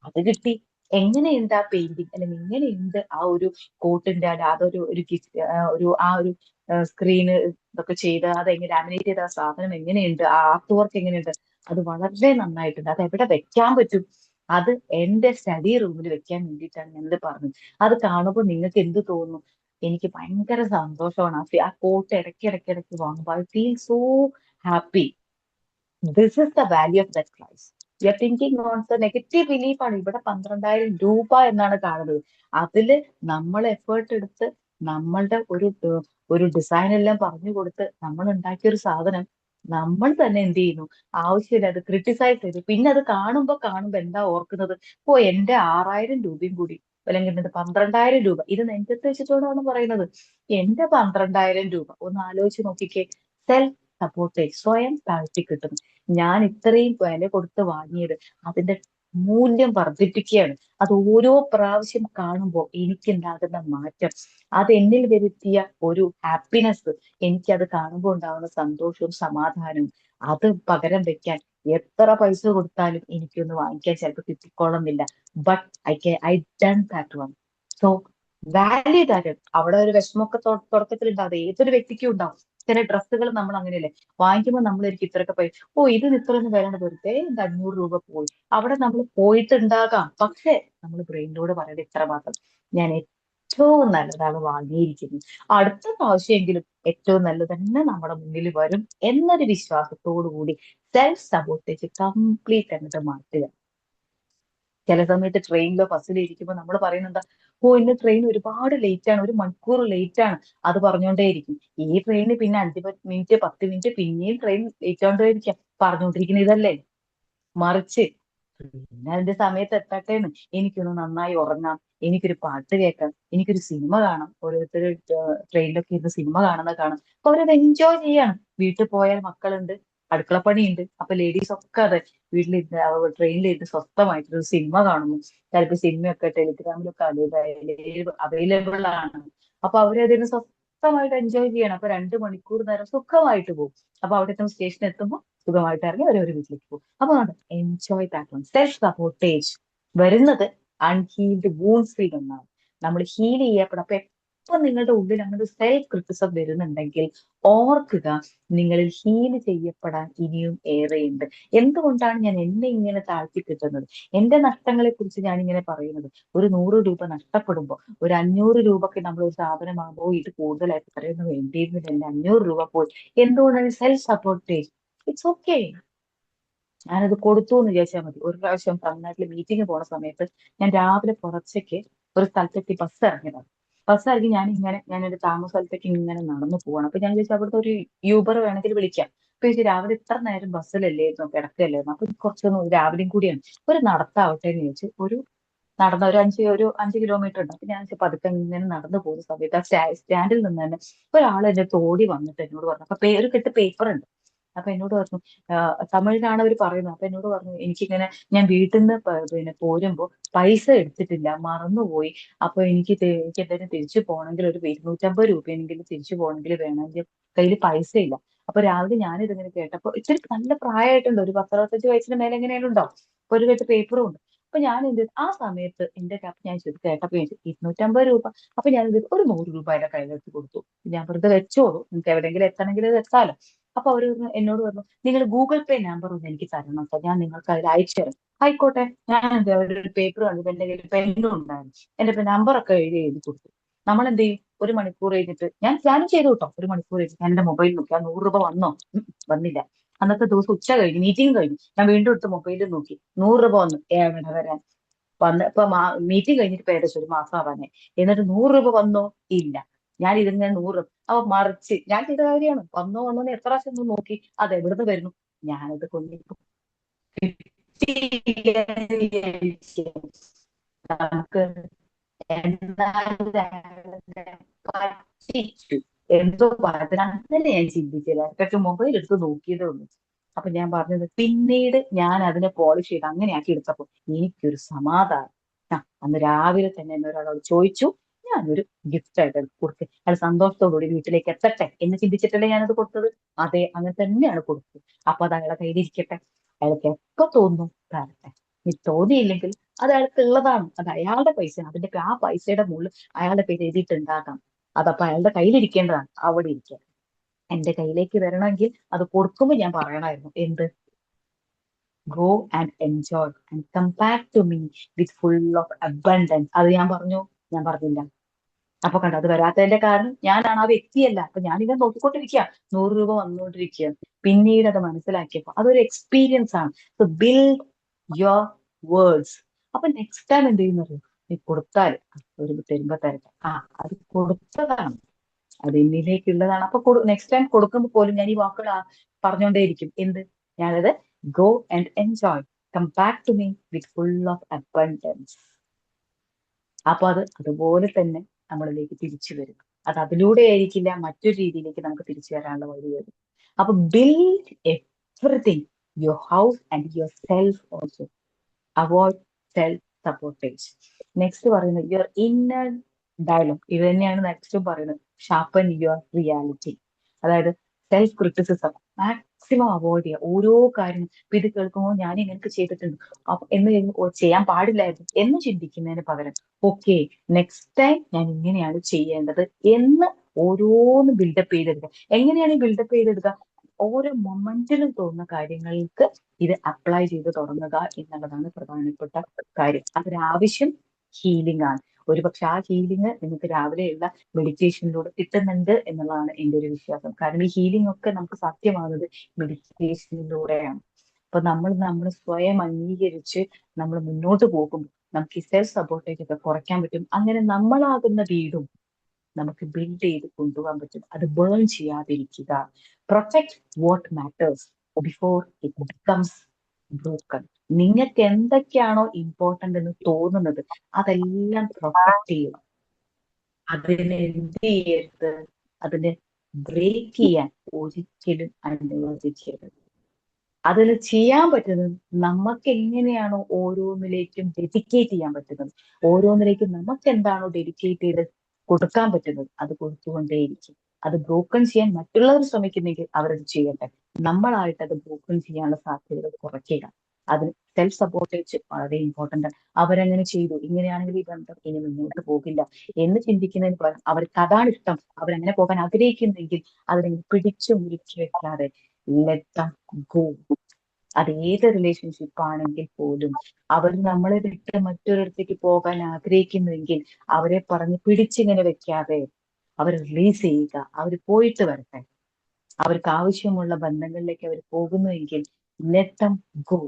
അത് കിട്ടി. എങ്ങനെയുണ്ട് ആ പെയിന്റിങ്, അല്ലെങ്കിൽ എങ്ങനെയുണ്ട് ആ ഒരു കോട്ടിന്റെ അതൊരു ഒരു ഗിഫ്റ്റ്, ഒരു സ്ക്രീന് ഇതൊക്കെ ചെയ്ത് അതെങ്ങനെ ലാമിനേറ്റ് ചെയ്ത ആ സാധനം എങ്ങനെയുണ്ട്, ആ ആർട്ട് വർക്ക് എങ്ങനെയുണ്ട്? അത് വളരെ നന്നായിട്ടുണ്ട്. അത് എവിടെ വെക്കാൻ പറ്റും? അത് എന്റെ സ്റ്റഡി റൂമിൽ വെക്കാൻ വേണ്ടിയിട്ടാണ് ഞാനത് പറഞ്ഞത്. അത് കാണുമ്പോൾ നിങ്ങൾക്ക് എന്ത് തോന്നുന്നു? എനിക്ക് ഭയങ്കര സന്തോഷമാണ്. ആ കോട്ട് ഇടയ്ക്ക് വാങ്ങുമ്പോൾ I feel so happy. This is the value of that price. You are thinking on the negative belief ആണ്. ഇവിടെ 12,000 രൂപ എന്നാണ് കാണുന്നത്. അതില് നമ്മൾ എഫേർട്ട് എടുത്ത് നമ്മളുടെ ഒരു ഡിസൈൻ എല്ലാം പറഞ്ഞു കൊടുത്ത് നമ്മൾ ഉണ്ടാക്കിയ ഒരു സാധനം നമ്മൾ തന്നെ എന്ത് ചെയ്യുന്നു? ആവശ്യമില്ല അത് ക്രിട്ടിസൈസ് ചെയ്തു. പിന്നെ അത് കാണുമ്പോ എന്താ ഓർക്കുന്നത്? എന്റെ 6,000 രൂപയും കൂടി, അല്ലെങ്കിൽ എന്റെ 12,000 രൂപ, ഇത് നെഞ്ചത്ത് വെച്ചിട്ടോടാണ് പറയുന്നത്. എന്റെ 12,000 രൂപ ഒന്ന് ആലോചിച്ച് നോക്കിക്കേ. സെൽഫ് സപ്പോർട്ടേജ്, സ്വയം താഴ്ത്തി കിട്ടുന്നു. ഞാൻ ഇത്രയും വില കൊടുത്ത് വാങ്ങിയത് അതിന്റെ മൂല്യം വർദ്ധിപ്പിക്കുകയാണ്. അത് ഓരോ പ്രാവശ്യം കാണുമ്പോൾ എനിക്കുണ്ടാകുന്ന മാറ്റം, അത് എന്നിൽ വരുത്തിയ ഒരു ഹാപ്പിനെസ്, എനിക്കത് കാണുമ്പോൾ ഉണ്ടാകുന്ന സന്തോഷവും സമാധാനവും, അത് പകരം വെക്കാൻ എത്ര പൈസ കൊടുത്താലും എനിക്കൊന്ന് വാങ്ങിക്കാൻ ചിലപ്പോൾ കിട്ടിക്കോളുന്നില്ല. But I done that one. So value that. അവിടെ ഒരു വിഷമമൊക്കെ തുടക്കത്തിൽ ഉണ്ടാവും, ഏതൊരു വ്യക്തിക്കും ഉണ്ടാവും. ചില ഡ്രസ്സുകൾ നമ്മൾ അങ്ങനെയല്ലേ വാങ്ങിക്കുമ്പോൾ നമ്മളായിരിക്കും ഇത്രയൊക്കെ പോയി, ഇതിന് ഇത്രയൊന്നും വരേണ്ട, വെറുതെ 500 രൂപ പോയി. അവിടെ നമ്മൾ പോയിട്ടുണ്ടാകാം, പക്ഷെ നമ്മൾ ബ്രെയിനിനോട് പറയേണ്ട ഇത്ര മാത്രം, ഞാൻ ഏറ്റവും നല്ലതാണ് വാങ്ങിയിരിക്കുന്നത്, അടുത്ത പ്രാവശ്യമെങ്കിലും ഏറ്റവും നല്ലത് തന്നെ നമ്മുടെ മുന്നിൽ വരും എന്നൊരു വിശ്വാസത്തോടു കൂടി സെൽഫ് സപ്പോർട്ടേജ് കംപ്ലീറ്റ് അങ്ങോട്ട് മാറ്റുക. ചില സമയത്ത് ട്രെയിനിലോ ബസ്സിലോ ഇരിക്കുമ്പോൾ നമ്മൾ പറയുന്നത്, ഇന്ന് ട്രെയിൻ ഒരുപാട് ലേറ്റ് ആണ്, 1 മണിക്കൂർ ലേറ്റ് ആണ്, അത് പറഞ്ഞുകൊണ്ടേയിരിക്കും. ഈ ട്രെയിന് പിന്നെ 5 മിനിറ്റ് 10 മിനിറ്റ് പിന്നെയും ട്രെയിൻ ലേറ്റ് ആകൊണ്ടേയിരിക്കാം, പറഞ്ഞുകൊണ്ടിരിക്കുന്ന ഇതല്ലേ. മറിച്ച് പിന്നെ അതിന്റെ സമയത്ത് എത്തട്ടേന്ന്, എനിക്കൊന്ന് നന്നായി ഉറങ്ങാം, എനിക്കൊരു പാട്ട് കേൾക്കാം, എനിക്കൊരു സിനിമ കാണാം. ഓരോരുത്തർ ട്രെയിനിലൊക്കെ ഇരുന്ന് സിനിമ കാണാം. അപ്പൊ അവരത് എൻജോയ് ചെയ്യാണ്. വീട്ടിൽ പോയാൽ മക്കളുണ്ട്, അടുക്കളപ്പണിയുണ്ട്, അപ്പൊ ലേഡീസ് ഒക്കെ അതെ വീട്ടിലിരുന്ന് ട്രെയിനിലിരുന്ന് സ്വസ്ഥമായിട്ടൊരു സിനിമ കാണുന്നു. ചിലപ്പോൾ സിനിമയൊക്കെ ടെലിഗ്രാമിലൊക്കെ അവൈലബിൾ ആണ്. അപ്പൊ അവരതിന് സ്വസ്ഥമായിട്ട് എൻജോയ് ചെയ്യണം. അപ്പൊ 2 മണിക്കൂർ നേരം സുഖമായിട്ട് പോകും. അപ്പൊ അവിടെ സ്റ്റേഷനിൽ എത്തുമ്പോൾ സുഖമായിട്ട് ഇറങ്ങി ഒരു വീട്ടിലേക്ക് പോകും. അപ്പൊ എൻജോയ് ദാറ്റ് വൺ. സെൽഫ് സപ്പോർട്ടേജ് വരുന്നത് അൺഹീൽഡ് വൂൺസിൽ നിന്നാണ്. നമ്മൾ ഹീൽ ചെയ്യപ്പെടാം. അപ്പൊ എപ്പൊ നിങ്ങളുടെ ഉള്ളിൽ അങ്ങനെ ഒരു സെൽഫ് ക്രിറ്റിസം വരുന്നുണ്ടെങ്കിൽ ഓർക്കുക, നിങ്ങളിൽ ഹീൽ ചെയ്യപ്പെടാൻ ഇനിയും ഏറെയുണ്ട്. എന്തുകൊണ്ടാണ് ഞാൻ എന്നെ ഇങ്ങനെ താഴ്ത്തി കിട്ടുന്നത്? എന്റെ നഷ്ടങ്ങളെ കുറിച്ച് ഞാൻ ഇങ്ങനെ പറയുന്നത്. ഒരു 100 രൂപ നഷ്ടപ്പെടുമ്പോൾ, ഒരു 500 രൂപക്ക് നമ്മൾ ഒരു സാധനം വാങ്ങുമ്പോൾ, ഇത് കൂടുതലായിട്ട് ഇത്രയൊന്നും വേണ്ടിയിരുന്നില്ല, എന്റെ 500 രൂപ പോയി. എന്തുകൊണ്ടാണ്? സെൽഫ് സപ്പോർട്ടേജ്. ഇറ്റ്സ് ഓക്കെ, ഞാനത് കൊടുത്തു എന്ന് വിചാരിച്ചാൽ മതി. ഒരു പ്രാവശ്യം തമിഴ്നാട്ടിൽ മീറ്റിംഗ് പോണ സമയത്ത് ഞാൻ രാവിലെ പുറച്ചയ്ക്ക് ഒരു സ്ഥലത്തേക്ക് ബസ് ഇറങ്ങിയതാണ്. ബസ് ഇറങ്ങി ഞാൻ എന്റെ താമസ സ്ഥലത്തേക്ക് ഇങ്ങനെ നടന്നു പോവാണ്. അപ്പൊ ഞാൻ ചോദിച്ചു, അവിടുത്തെ ഒരു യൂബർ വേണമെങ്കിൽ വിളിക്കാം. അപ്പൊ ചോദിച്ചു, രാവിലെ ഇത്ര നേരം ബസ്സിലല്ലായിരുന്നു, കിടക്കല്ലായിരുന്നു, അപ്പൊ കുറച്ചൊന്നും രാവിലെയും കൂടിയാണ്, ഒരു നടത്താവട്ടെ എന്ന് ചോദിച്ചു ഒരു നടന്ന ഒരു 5 കിലോമീറ്റർ ഉണ്ട്. അപ്പൊ ഞാൻ പതുക്കെ ഇങ്ങനെ നടന്നു പോകുന്ന സമയത്ത് ആ സ്റ്റാൻഡിൽ നിന്ന് തന്നെ ഒരാൾ എന്റെ തോടി വന്നിട്ട് എന്നോട് പറഞ്ഞു. അപ്പൊ ഒരു കെട്ട് പേപ്പർ ഉണ്ട്. അപ്പൊ എന്നോട് പറഞ്ഞു, തമിഴിലാണ് അവർ പറയുന്നത്. അപ്പൊ എന്നോട് പറഞ്ഞു, എനിക്കിങ്ങനെ ഞാൻ വീട്ടിൽ നിന്ന് പിന്നെ പോരുമ്പോ പൈസ എടുത്തിട്ടില്ല, മറന്നുപോയി. അപ്പൊ എനിക്ക് എന്തെങ്കിലും തിരിച്ചു പോകണമെങ്കിൽ ഒരു 250 രൂപയെങ്കിലും തിരിച്ചു പോകണമെങ്കിൽ വേണമെങ്കിൽ കയ്യിൽ പൈസ ഇല്ല. അപ്പൊ രാവിലെ ഞാനിതിങ്ങനെ കേട്ടപ്പോ ഇത്തിരി നല്ല പ്രായമായിട്ടുണ്ട്, ഒരു 10-25 വയസ്സിന് മേലെ എങ്ങനെയാലും ഉണ്ടാവും. അപ്പൊ ഒരു കെട്ട് പേപ്പറും ഉണ്ട്. അപ്പൊ ഞാൻ ആ സമയത്ത് ഞാൻ കേട്ടപ്പോ 250 രൂപ. അപ്പൊ ഞാൻ ഒരു 100 രൂപ എന്റെ കയ്യിലെടുത്ത് കൊടുത്തു. ഞാൻ വെറുതെ വെച്ചോളൂ, നിങ്ങൾക്ക് എവിടെയെങ്കിലും എത്തണമെങ്കിൽ ഇത് എത്താലോ. അപ്പൊ അവര് എന്നോട് പറഞ്ഞു, നിങ്ങൾ ഗൂഗിൾ പേ നമ്പർ ഒന്ന് എനിക്ക് തരണം കേട്ടോ, ഞാൻ നിങ്ങൾക്ക് അതിൽ അയച്ചു തരാം. ആയിക്കോട്ടെ. ഞാൻ എന്താ ഒരു പേപ്പർ കണ്ടു, എന്റെ കയ്യിൽ പെന്നും ഉണ്ടായിരുന്നു. എന്റെ നമ്പറൊക്കെ എഴുതി കൊടുത്തു. നമ്മൾ എന്ത് ചെയ്യും, ഒരു മണിക്കൂർ കഴിഞ്ഞിട്ട് ഞാനും ചെയ്തു കേട്ടോ. ഒരു മണിക്കൂർ കഴിഞ്ഞിട്ട് ഞാൻ എന്റെ മൊബൈൽ നോക്കി, ആ 100 രൂപ വന്നോ? വന്നില്ല. അന്നത്തെ ദിവസം ഉച്ച കഴിഞ്ഞു, മീറ്റിംഗ് കഴിഞ്ഞു. ഞാൻ വീണ്ടും എടുത്ത് മൊബൈലിൽ നോക്കി, 100 രൂപ വന്നു. എവിടെ വരാൻ? ഇപ്പൊ മീറ്റിംഗ് കഴിഞ്ഞിട്ട് ഇപ്പൊ ഏകദേശം ഒരു മാസം ആവാനേ. എന്നിട്ട് 100 രൂപ വന്നോ? ഇല്ല. ഞാൻ ഇതിങ്ങനെ 100. അപ്പൊ മറിച്ച് ഞാൻ ചെയ്ത കാര്യമാണ്, വന്നോ വന്നോന്ന് എത്ര പ്രാവശ്യം ഒന്ന് നോക്കി, അത് എവിടുന്ന് വരുന്നു? ഞാനത് കൊണ്ടിട്ടു. നമുക്ക് പറ്റിച്ചു, എന്തോ അങ്ങനെ ഞാൻ ചിന്തിച്ചില്ല. പക്ഷെ മൊബൈൽ എടുത്ത് നോക്കിയതേ ഉള്ളൂ. അപ്പൊ ഞാൻ പറഞ്ഞത്, പിന്നീട് ഞാൻ അതിനെ പോളിഷ് ചെയ്ത് അങ്ങനെ ആക്കി എടുത്തപ്പോ എനിക്കൊരു സമാധാനം. അന്ന് രാവിലെ തന്നെ എന്നെ ഒരാളോട് ചോദിച്ചു, ഞാനൊരു ഗിഫ്റ്റ് ആയിട്ട് അത് കൊടുത്തു. അയാൾ സന്തോഷത്തോടുകൂടി വീട്ടിലേക്ക് എത്തട്ടെ എന്ന് ചിന്തിച്ചിട്ടല്ലേ ഞാനത് കൊടുത്തത്. അതെ, അങ്ങനെ തന്നെയാണ് കൊടുത്തത്. അപ്പൊ അത് അയാളെ കയ്യിലിരിക്കട്ടെ, അയാൾക്ക് എപ്പോ തോന്നുന്നു തരട്ടെ. ഇനി തോന്നിയില്ലെങ്കിൽ അത് അയാൾക്ക് ഉള്ളതാണ്, അത് അയാളുടെ പൈസയാണ്. അതിന്റെ ആ പൈസയുടെ മുകളിൽ അയാളുടെ പേര് എഴുതിയിട്ടുണ്ടാകാം. അതപ്പൊ അയാളുടെ കയ്യിലിരിക്കേണ്ടതാണ്, അവിടെ ഇരിക്കുക. എന്റെ കയ്യിലേക്ക് വരണമെങ്കിൽ അത് കൊടുക്കുമ്പോൾ ഞാൻ പറയണമായിരുന്നു, എന്ത്? Go and enjoy and come back to me with full of abundance. അത് ഞാൻ പറഞ്ഞു? ഞാൻ പറഞ്ഞില്ല. അപ്പൊ കണ്ടോ, അത് വരാത്തതിന്റെ കാരണം ഞാനാണ്, ആ വ്യക്തിയല്ല. അപ്പൊ ഞാനിങ്ങനെ നോക്കിക്കൊണ്ടിരിക്കുക, 100 രൂപ വന്നുകൊണ്ടിരിക്കുക. പിന്നീട് അത് മനസ്സിലാക്കിയപ്പോ അതൊരു എക്സ്പീരിയൻസ് ആണ്. So build your words. അപ്പൊ നെക്സ്റ്റ് ടൈം എന്ത് ചെയ്യുന്നത്? നീ കൊടുത്താൽ ഒരു തരുമ്പോ തരട്ടെ, അത് കൊടുത്തതാണ്, അത് എന്നിലേക്കുള്ളതാണ്. അപ്പൊ നെക്സ്റ്റ് ടൈം കൊടുക്കുമ്പോൾ പോലും ഞാൻ ഈ വാക്കുകൾ പറഞ്ഞുകൊണ്ടേയിരിക്കും. എന്ത്? ഞാനത് go and enjoy, come back to me with full of abundance. അപ്പൊ അത് അതുപോലെ തന്നെ നമ്മളിലേക്ക് തിരിച്ചു വരും. അത് അതിലൂടെ ആയിരിക്കില്ല, മറ്റൊരു രീതിയിലേക്ക് നമുക്ക് തിരിച്ചു വരാനുള്ള വഴി വരും. അപ്പൊ build everything, your house and yourself also. Avoid self sabotage. Next പറയുന്നത് യുവർ ഇന്നർ ഡയലോഗ്. ഇത് തന്നെയാണ് നെക്സ്റ്റും പറയുന്നത്, ഷാർപ്പൻ യുവർ റിയാലിറ്റി. അതായത് സെൽഫ് ക്രിറ്റിസിസം മാക്സിമം അവോയ്ഡ് ചെയ്യുക. ഓരോ കാര്യങ്ങളും ഇപ്പൊ ഇത് കേൾക്കുമ്പോൾ ഞാൻ ഇങ്ങനെയൊക്കെ ചെയ്തിട്ടുണ്ട് എന്ന് ചെയ്യാൻ പാടില്ലായിരുന്നു എന്ന് ചിന്തിക്കുന്നതിന് പകരം, ഓക്കെ, നെക്സ്റ്റ് ടൈം ഞാൻ ഇങ്ങനെയാണ് ചെയ്യേണ്ടത് എന്ന് ഓരോന്ന് ബിൽഡപ്പ് ചെയ്തെടുക്കുക. എങ്ങനെയാണ് ഈ ബിൽഡപ്പ് ചെയ്തെടുക്കുക? ഓരോ മൊമെന്റിലും തോന്നുന്ന കാര്യങ്ങൾക്ക് ഇത് അപ്ലൈ ചെയ്ത് തുടങ്ങുക എന്നുള്ളതാണ് പ്രധാനപ്പെട്ട കാര്യം. അതൊരാവശ്യം ഹീലിംഗ് ആണ്. ഒരുപക്ഷെ ആ ഹീലിംഗ് നിങ്ങൾക്ക് രാവിലെയുള്ള മെഡിറ്റേഷനിലൂടെ കിട്ടുന്നുണ്ട് എന്നുള്ളതാണ് എൻ്റെ ഒരു വിശ്വാസം. കാരണം ഈ ഹീലിംഗ് ഒക്കെ നമുക്ക് സാധ്യമാകുന്നത് മെഡിറ്റേഷനിലൂടെയാണ്. അപ്പൊ നമ്മൾ സ്വയം അംഗീകരിച്ച് നമ്മൾ മുന്നോട്ട് പോകുമ്പോൾ നമുക്ക് ഈ സെൽഫ് സപ്പോർട്ടേജ് ഒക്കെ കുറയ്ക്കാൻ പറ്റും. അങ്ങനെ നമ്മളാകുന്ന വീടും നമുക്ക് ബിൽഡ് ചെയ്ത് കൊണ്ടുപോകാൻ പറ്റും. അത് ബേൺ ചെയ്യാതിരിക്കുക. Protect what matters before it becomes broken. നിങ്ങൾക്ക് എന്തൊക്കെയാണോ ഇമ്പോർട്ടന്റ് എന്ന് തോന്നുന്നത് അതെല്ലാം പ്രൊട്ടക്ട് ചെയ്യണം. അതിനെ എന്ത് ചെയ്യരുത്, അതിനെ ബ്രേക്ക് ചെയ്യാൻ ഒരിക്കലും അനുവദിക്കരുത്. അതിൽ ചെയ്യാൻ പറ്റുന്നത് നമുക്ക് എങ്ങനെയാണോ ഓരോന്നിലേക്കും ഡെഡിക്കേറ്റ് ചെയ്യാൻ പറ്റുന്നത്, ഓരോന്നിലേക്കും നമുക്ക് എന്താണോ ഡെഡിക്കേറ്റ് ചെയ്ത് കൊടുക്കാൻ പറ്റുന്നത് അത് കൊടുത്തുകൊണ്ടേയിരിക്കും. അത് ബ്രോക്കൺ ചെയ്യാൻ മറ്റുള്ളവർ ശ്രമിക്കുന്നെങ്കിൽ അവരത് ചെയ്യട്ടെ. നമ്മളായിട്ട് അത് ബ്രോക്കൺ ചെയ്യാനുള്ള സാധ്യതകൾ കുറയ്ക്കുക. അതിന് സെൽഫ് സപ്പോർട്ടേജ് വളരെ ഇമ്പോർട്ടന്റ് ആണ്. അവരങ്ങനെ ചെയ്തു, ഇങ്ങനെയാണെങ്കിൽ ഈ ബന്ധം ഇനി മുന്നോട്ട് പോകില്ല എന്ന് ചിന്തിക്കുന്നതിന് പകരം അവർക്ക് അതാണ് ഇഷ്ടം, അവരങ്ങനെ പോകാൻ ആഗ്രഹിക്കുന്നെങ്കിൽ അതിനെ പിടിച്ചു മുറുക്കി വെക്കാതെ ലെറ്റ് ദം ഗോ. അത് ഏത് റിലേഷൻഷിപ്പ് ആണെങ്കിൽ പോലും അവർ നമ്മളെ വിട്ട് മറ്റൊരിടത്തേക്ക് പോകാൻ ആഗ്രഹിക്കുന്നുവെങ്കിൽ അവരെ പറഞ്ഞ് പിടിച്ചിങ്ങനെ വെക്കാതെ അവരെ റിലീസ് ചെയ്യുക. അവർ പോയിട്ട് വരട്ടെ. അവർക്ക് ആവശ്യമുള്ള ബന്ധങ്ങളിലേക്ക് അവർ പോകുന്നുവെങ്കിൽ let them go.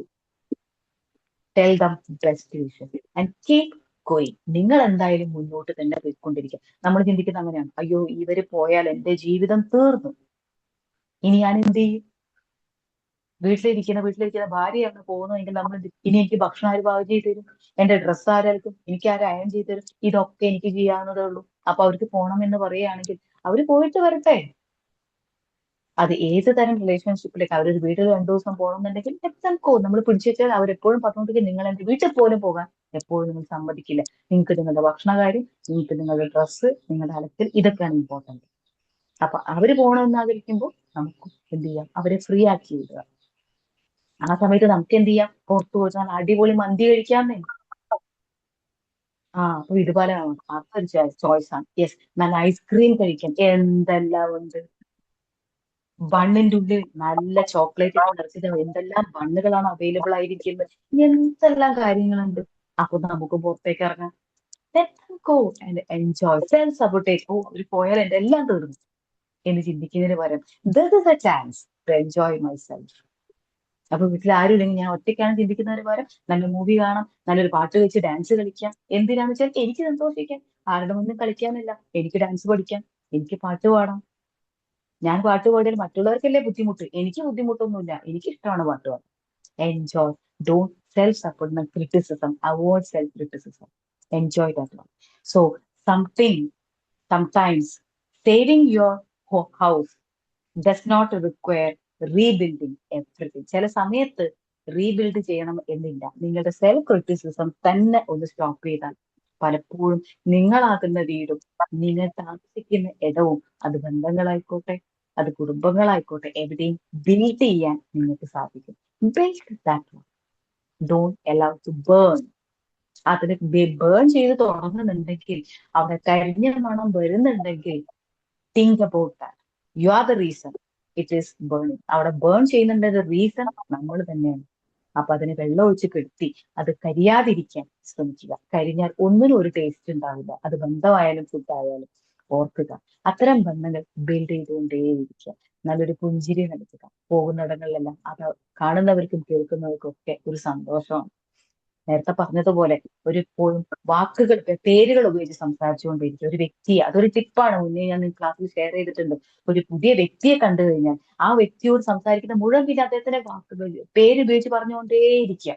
Tell them best vision and keep going. നിങ്ങൾ എന്തായാലും മുന്നോട്ട് തന്നെ പോയിക്കൊണ്ടിരിക്കുക. നമ്മൾ ചിന്തിക്കുന്നത് അങ്ങനെയാണ്, അയ്യോ ഇവര് പോയാൽ എന്റെ ജീവിതം തീർന്നു, ഇനി ഞാൻ എന്ത് ചെയ്യും? വീട്ടിലിരിക്കുന്ന ഭാര്യയാണ് പോകുന്നതെങ്കിൽ നമ്മൾ ഇനി എനിക്ക് ഭക്ഷണം ആര് പാകം ചെയ്ത് തരും, എന്റെ ഡ്രസ്സ് ആരായിരിക്കും, എനിക്ക് ആര് അയൺ ചെയ്ത് തരും, ഇതൊക്കെ എനിക്ക് ചെയ്യാവുന്നതേ ഉള്ളൂ. അപ്പൊ അവർക്ക് പോകണം എന്ന് പറയുകയാണെങ്കിൽ അവര് പോയിട്ട് വരട്ടെ. അത് ഏത് തരം റിലേഷൻഷിപ്പിലേക്ക് അവരൊരു വീട്ടിൽ 2 ദിവസം പോകണമെന്നുണ്ടെങ്കിൽ നമ്മൾ പിടിച്ചു വെച്ചാൽ അവരെപ്പോഴും പറഞ്ഞുകൊണ്ടിരിക്കും, നിങ്ങൾ എന്റെ വീട്ടിൽ പോലും പോകാൻ എപ്പോഴും നിങ്ങൾ സമ്മതിക്കില്ല. നിങ്ങൾക്ക് നിങ്ങളുടെ ഭക്ഷണ കാര്യം, നിങ്ങൾക്ക് നിങ്ങളുടെ ഡ്രസ്സ്, നിങ്ങളുടെ അലക്കൽ, ഇതൊക്കെയാണ് ഇമ്പോർട്ടന്റ്. അപ്പൊ അവര് പോകണമെന്ന് ആഗ്രഹിക്കുമ്പോൾ നമുക്ക് എന്ത് ചെയ്യാം, അവരെ ഫ്രീ ആക്കി വിടുക. ആ സമയത്ത് നമുക്ക് എന്ത് ചെയ്യാം, പുറത്തു പോയി അടിപൊളി മന്തി കഴിക്കാന്നേ. അപ്പൊ ഇതുപോലെ അതൊരു ചോയ്സ് ആണ്. യെസ്, നല്ല ഐസ്ക്രീം കഴിക്കാൻ എന്തെല്ലാം ഉണ്ട്. ബണ്ണിന്റെ ഉള്ളിൽ നല്ല ചോക്ലേറ്റ് ഇട്ട് നിറച്ചിട്ട് എന്തെല്ലാം ബണ്ണുകളാണ് അവൈലബിൾ ആയിരിക്കുന്നത്, എന്തെല്ലാം കാര്യങ്ങളുണ്ട്. അപ്പൊ നമുക്ക് പുറത്തേക്ക് ഇറങ്ങാം, go and enjoy. Self sabotage, അവര് പോയാൽ എന്റെ എല്ലാം തീർന്നു എന്ന് ചിന്തിക്കുന്നതിന് പകരം this is a chance to enjoy myself. അപ്പൊ വീട്ടിൽ ആരും ഇല്ലെങ്കിൽ ഞാൻ ഒറ്റയ്ക്കാണ് ചിന്തിക്കുന്നതിന് പകരം നല്ല മൂവി കാണാം, നല്ലൊരു പാട്ട് വെച്ച് ഡാൻസ് കളിക്കാം. എന്തിനാന്ന് വെച്ചാൽ എനിക്ക് സന്തോഷിക്കാം. ആരുടെ മുന്നിൽ കളിക്കാനല്ല, എനിക്ക് ഡാൻസ് പഠിക്കാം, എനിക്ക് പാട്ട് പാടാം. ഞാൻ പാട്ട് പാടിയാൽ മറ്റുള്ളവർക്കല്ലേ ബുദ്ധിമുട്ട്, എനിക്ക് ബുദ്ധിമുട്ടൊന്നുമില്ല, എനിക്ക് ഇഷ്ടമാണ് പാട്ട് പാടാൻ. Enjoy, don't self support criticism, avoid self criticism, enjoy that one. So something sometimes saving your house does not require rebuilding everything. ചില സമയത്ത് റീബിൽഡ് ചെയ്യണം എന്നില്ല. നിങ്ങളുടെ സെൽഫ് ക്രിറ്റിസിസം തന്നെ ഒന്ന് സ്റ്റോപ്പ് ചെയ്താൽ പലപ്പോഴും നിങ്ങളാകുന്ന വീടും നിങ്ങൾ താമസിക്കുന്ന ഇടവും, അത് ബന്ധങ്ങളായിക്കോട്ടെ, അത് കുടുംബങ്ങളായിക്കോട്ടെ, എവിടെയും ബിൽഡ് ചെയ്യാൻ നിങ്ങൾക്ക് സാധിക്കും. Build that one, don't allow to burn. അതിന് ബേൺ ചെയ്ത് തുടങ്ങുന്നുണ്ടെങ്കിൽ, അവിടെ കരിഞ്ഞ മണം വരുന്നുണ്ടെങ്കിൽ, think about that. You are the reason it is burning. അവിടെ ബേൺ ചെയ്യുന്നുണ്ടെങ്കിൽ റീസൺ നമ്മൾ തന്നെയാണ്. അപ്പൊ അതിന് വെള്ളം ഒഴിച്ച് കെടുത്തി അത് കരിയാതിരിക്കാൻ ശ്രമിക്കുക. കരിഞ്ഞാൽ ഒന്നിനും ഒരു ടേസ്റ്റ് ഉണ്ടാവില്ല. അത് ബന്ധമായാലും ഫുഡായാലും. ഓർക്കുക, അത്തരം ബന്ധങ്ങൾ ബിൽഡ് ചെയ്തുകൊണ്ടേയിരിക്കുക. നല്ലൊരു പുഞ്ചിരി നൽകുക. പോകുന്നിടങ്ങളിലെല്ലാം അത് കാണുന്നവർക്കും കേൾക്കുന്നവർക്കും ഒക്കെ ഒരു സന്തോഷമാണ്. നേരത്തെ പറഞ്ഞതുപോലെ എപ്പോഴും വാക്കുകൾ, പേരുകൾ ഉപയോഗിച്ച് സംസാരിച്ചുകൊണ്ടിരിക്കുക. ഒരു വ്യക്തിയെ, അതൊരു ടിപ്പാണ്, മുന്നേ ഞാൻ ക്ലാസ്സിൽ ഷെയർ ചെയ്തിട്ടുണ്ട്. ഒരു പുതിയ വ്യക്തിയെ കണ്ടു കഴിഞ്ഞാൽ ആ വ്യക്തിയോട് സംസാരിക്കുന്ന മുഴുവൻ പിന്നെ അദ്ദേഹത്തിന്റെ വാക്കുകൾ, പേര് ഉപയോഗിച്ച് പറഞ്ഞുകൊണ്ടേയിരിക്കുക.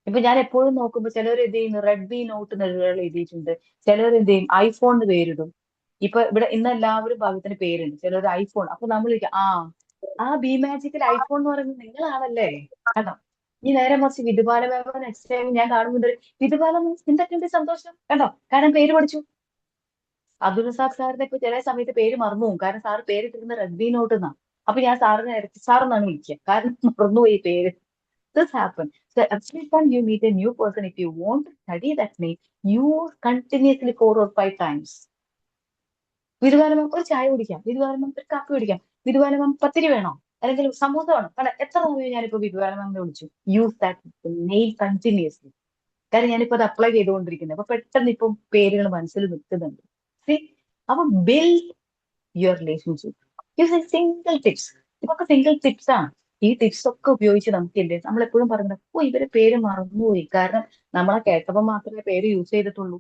ഇപ്പൊ ഞാൻ എപ്പോഴും നോക്കുമ്പോൾ ചിലർ എന്ത് ചെയ്യുന്നു, റെഡ്മി നോട്ട് നെഴുകൾ എഴുതിയിട്ടുണ്ട്, ചിലർ എന്ത് ചെയ്യും ഐഫോണിന് പേരിടും. ഇപ്പൊ ഇവിടെ ഇന്ന് എല്ലാവരും ഭാഗത്തിന് പേരുണ്ട്, ചിലർ ഐഫോൺ. അപ്പൊ നമ്മൾ ആ ബി മാജിക്കൽ ഐഫോൺ എന്ന് പറയുന്നത് നിങ്ങളാണല്ലേ. കണ്ടോ, ഈ നേരെ മറിച്ച് വിധുബാല മാമ നെക്സ്റ്റ് ടൈം ഞാൻ കാണുമ്പോൾ വിധുബാല എന്തൊക്കെയുണ്ട് സന്തോഷം. കണ്ടോ, കാരണം പേര് പഠിച്ചു. അബ്ദുൾ റസാഖ് സാറിന്റെ ഇപ്പൊ ചില സമയത്ത് പേര് മറന്നു പോകും, കാരണം സാർ പേരിട്ടിരുന്ന റെഡ്മി നോട്ട് എന്നാ. അപ്പൊ ഞാൻ സാറിനെ സാർ എന്നാണ് വിളിക്കുക, കാരണം മറന്നുപോയി പേര്. This happens. So every time you meet a new person, if you want to study that name, you continuously 4 or 5 times. വിധുവാലം ഒരു ചായ കുടിക്കാം, വിധുവാലം ഒരു കാപ്പി കുടിക്കാം, വിധുവാലം പത്തിരി വേണോ, അല്ലെങ്കിൽ സമൂസ വേണോ. കാരണം എത്ര സമയം ഞാനിപ്പോ വിധുവാലമാമിനെ വിളിച്ചു. Use that name continuously. കാരണം ഞാനിപ്പോ അത് അപ്ലൈ ചെയ്തുകൊണ്ടിരിക്കുന്നത്. അപ്പൊ പെട്ടെന്ന് ഇപ്പം പേരുകൾ മനസ്സിൽ നിൽക്കുന്നുണ്ട്. അപ്പൊ build your relationship. Use single tips. ഇതൊക്കെ സിംഗിൾ ടിപ്സ് ആണ്. ഈ ടിപ്സ് ഒക്കെ ഉപയോഗിച്ച് നമുക്ക് എന്ത്, നമ്മളെപ്പോഴും പറയുന്നത് ഇവരെ പേര് മറന്നുപോയി, കാരണം നമ്മളെ കേട്ടപ്പോൾ മാത്രമേ പേര് യൂസ് ചെയ്തിട്ടുള്ളൂ.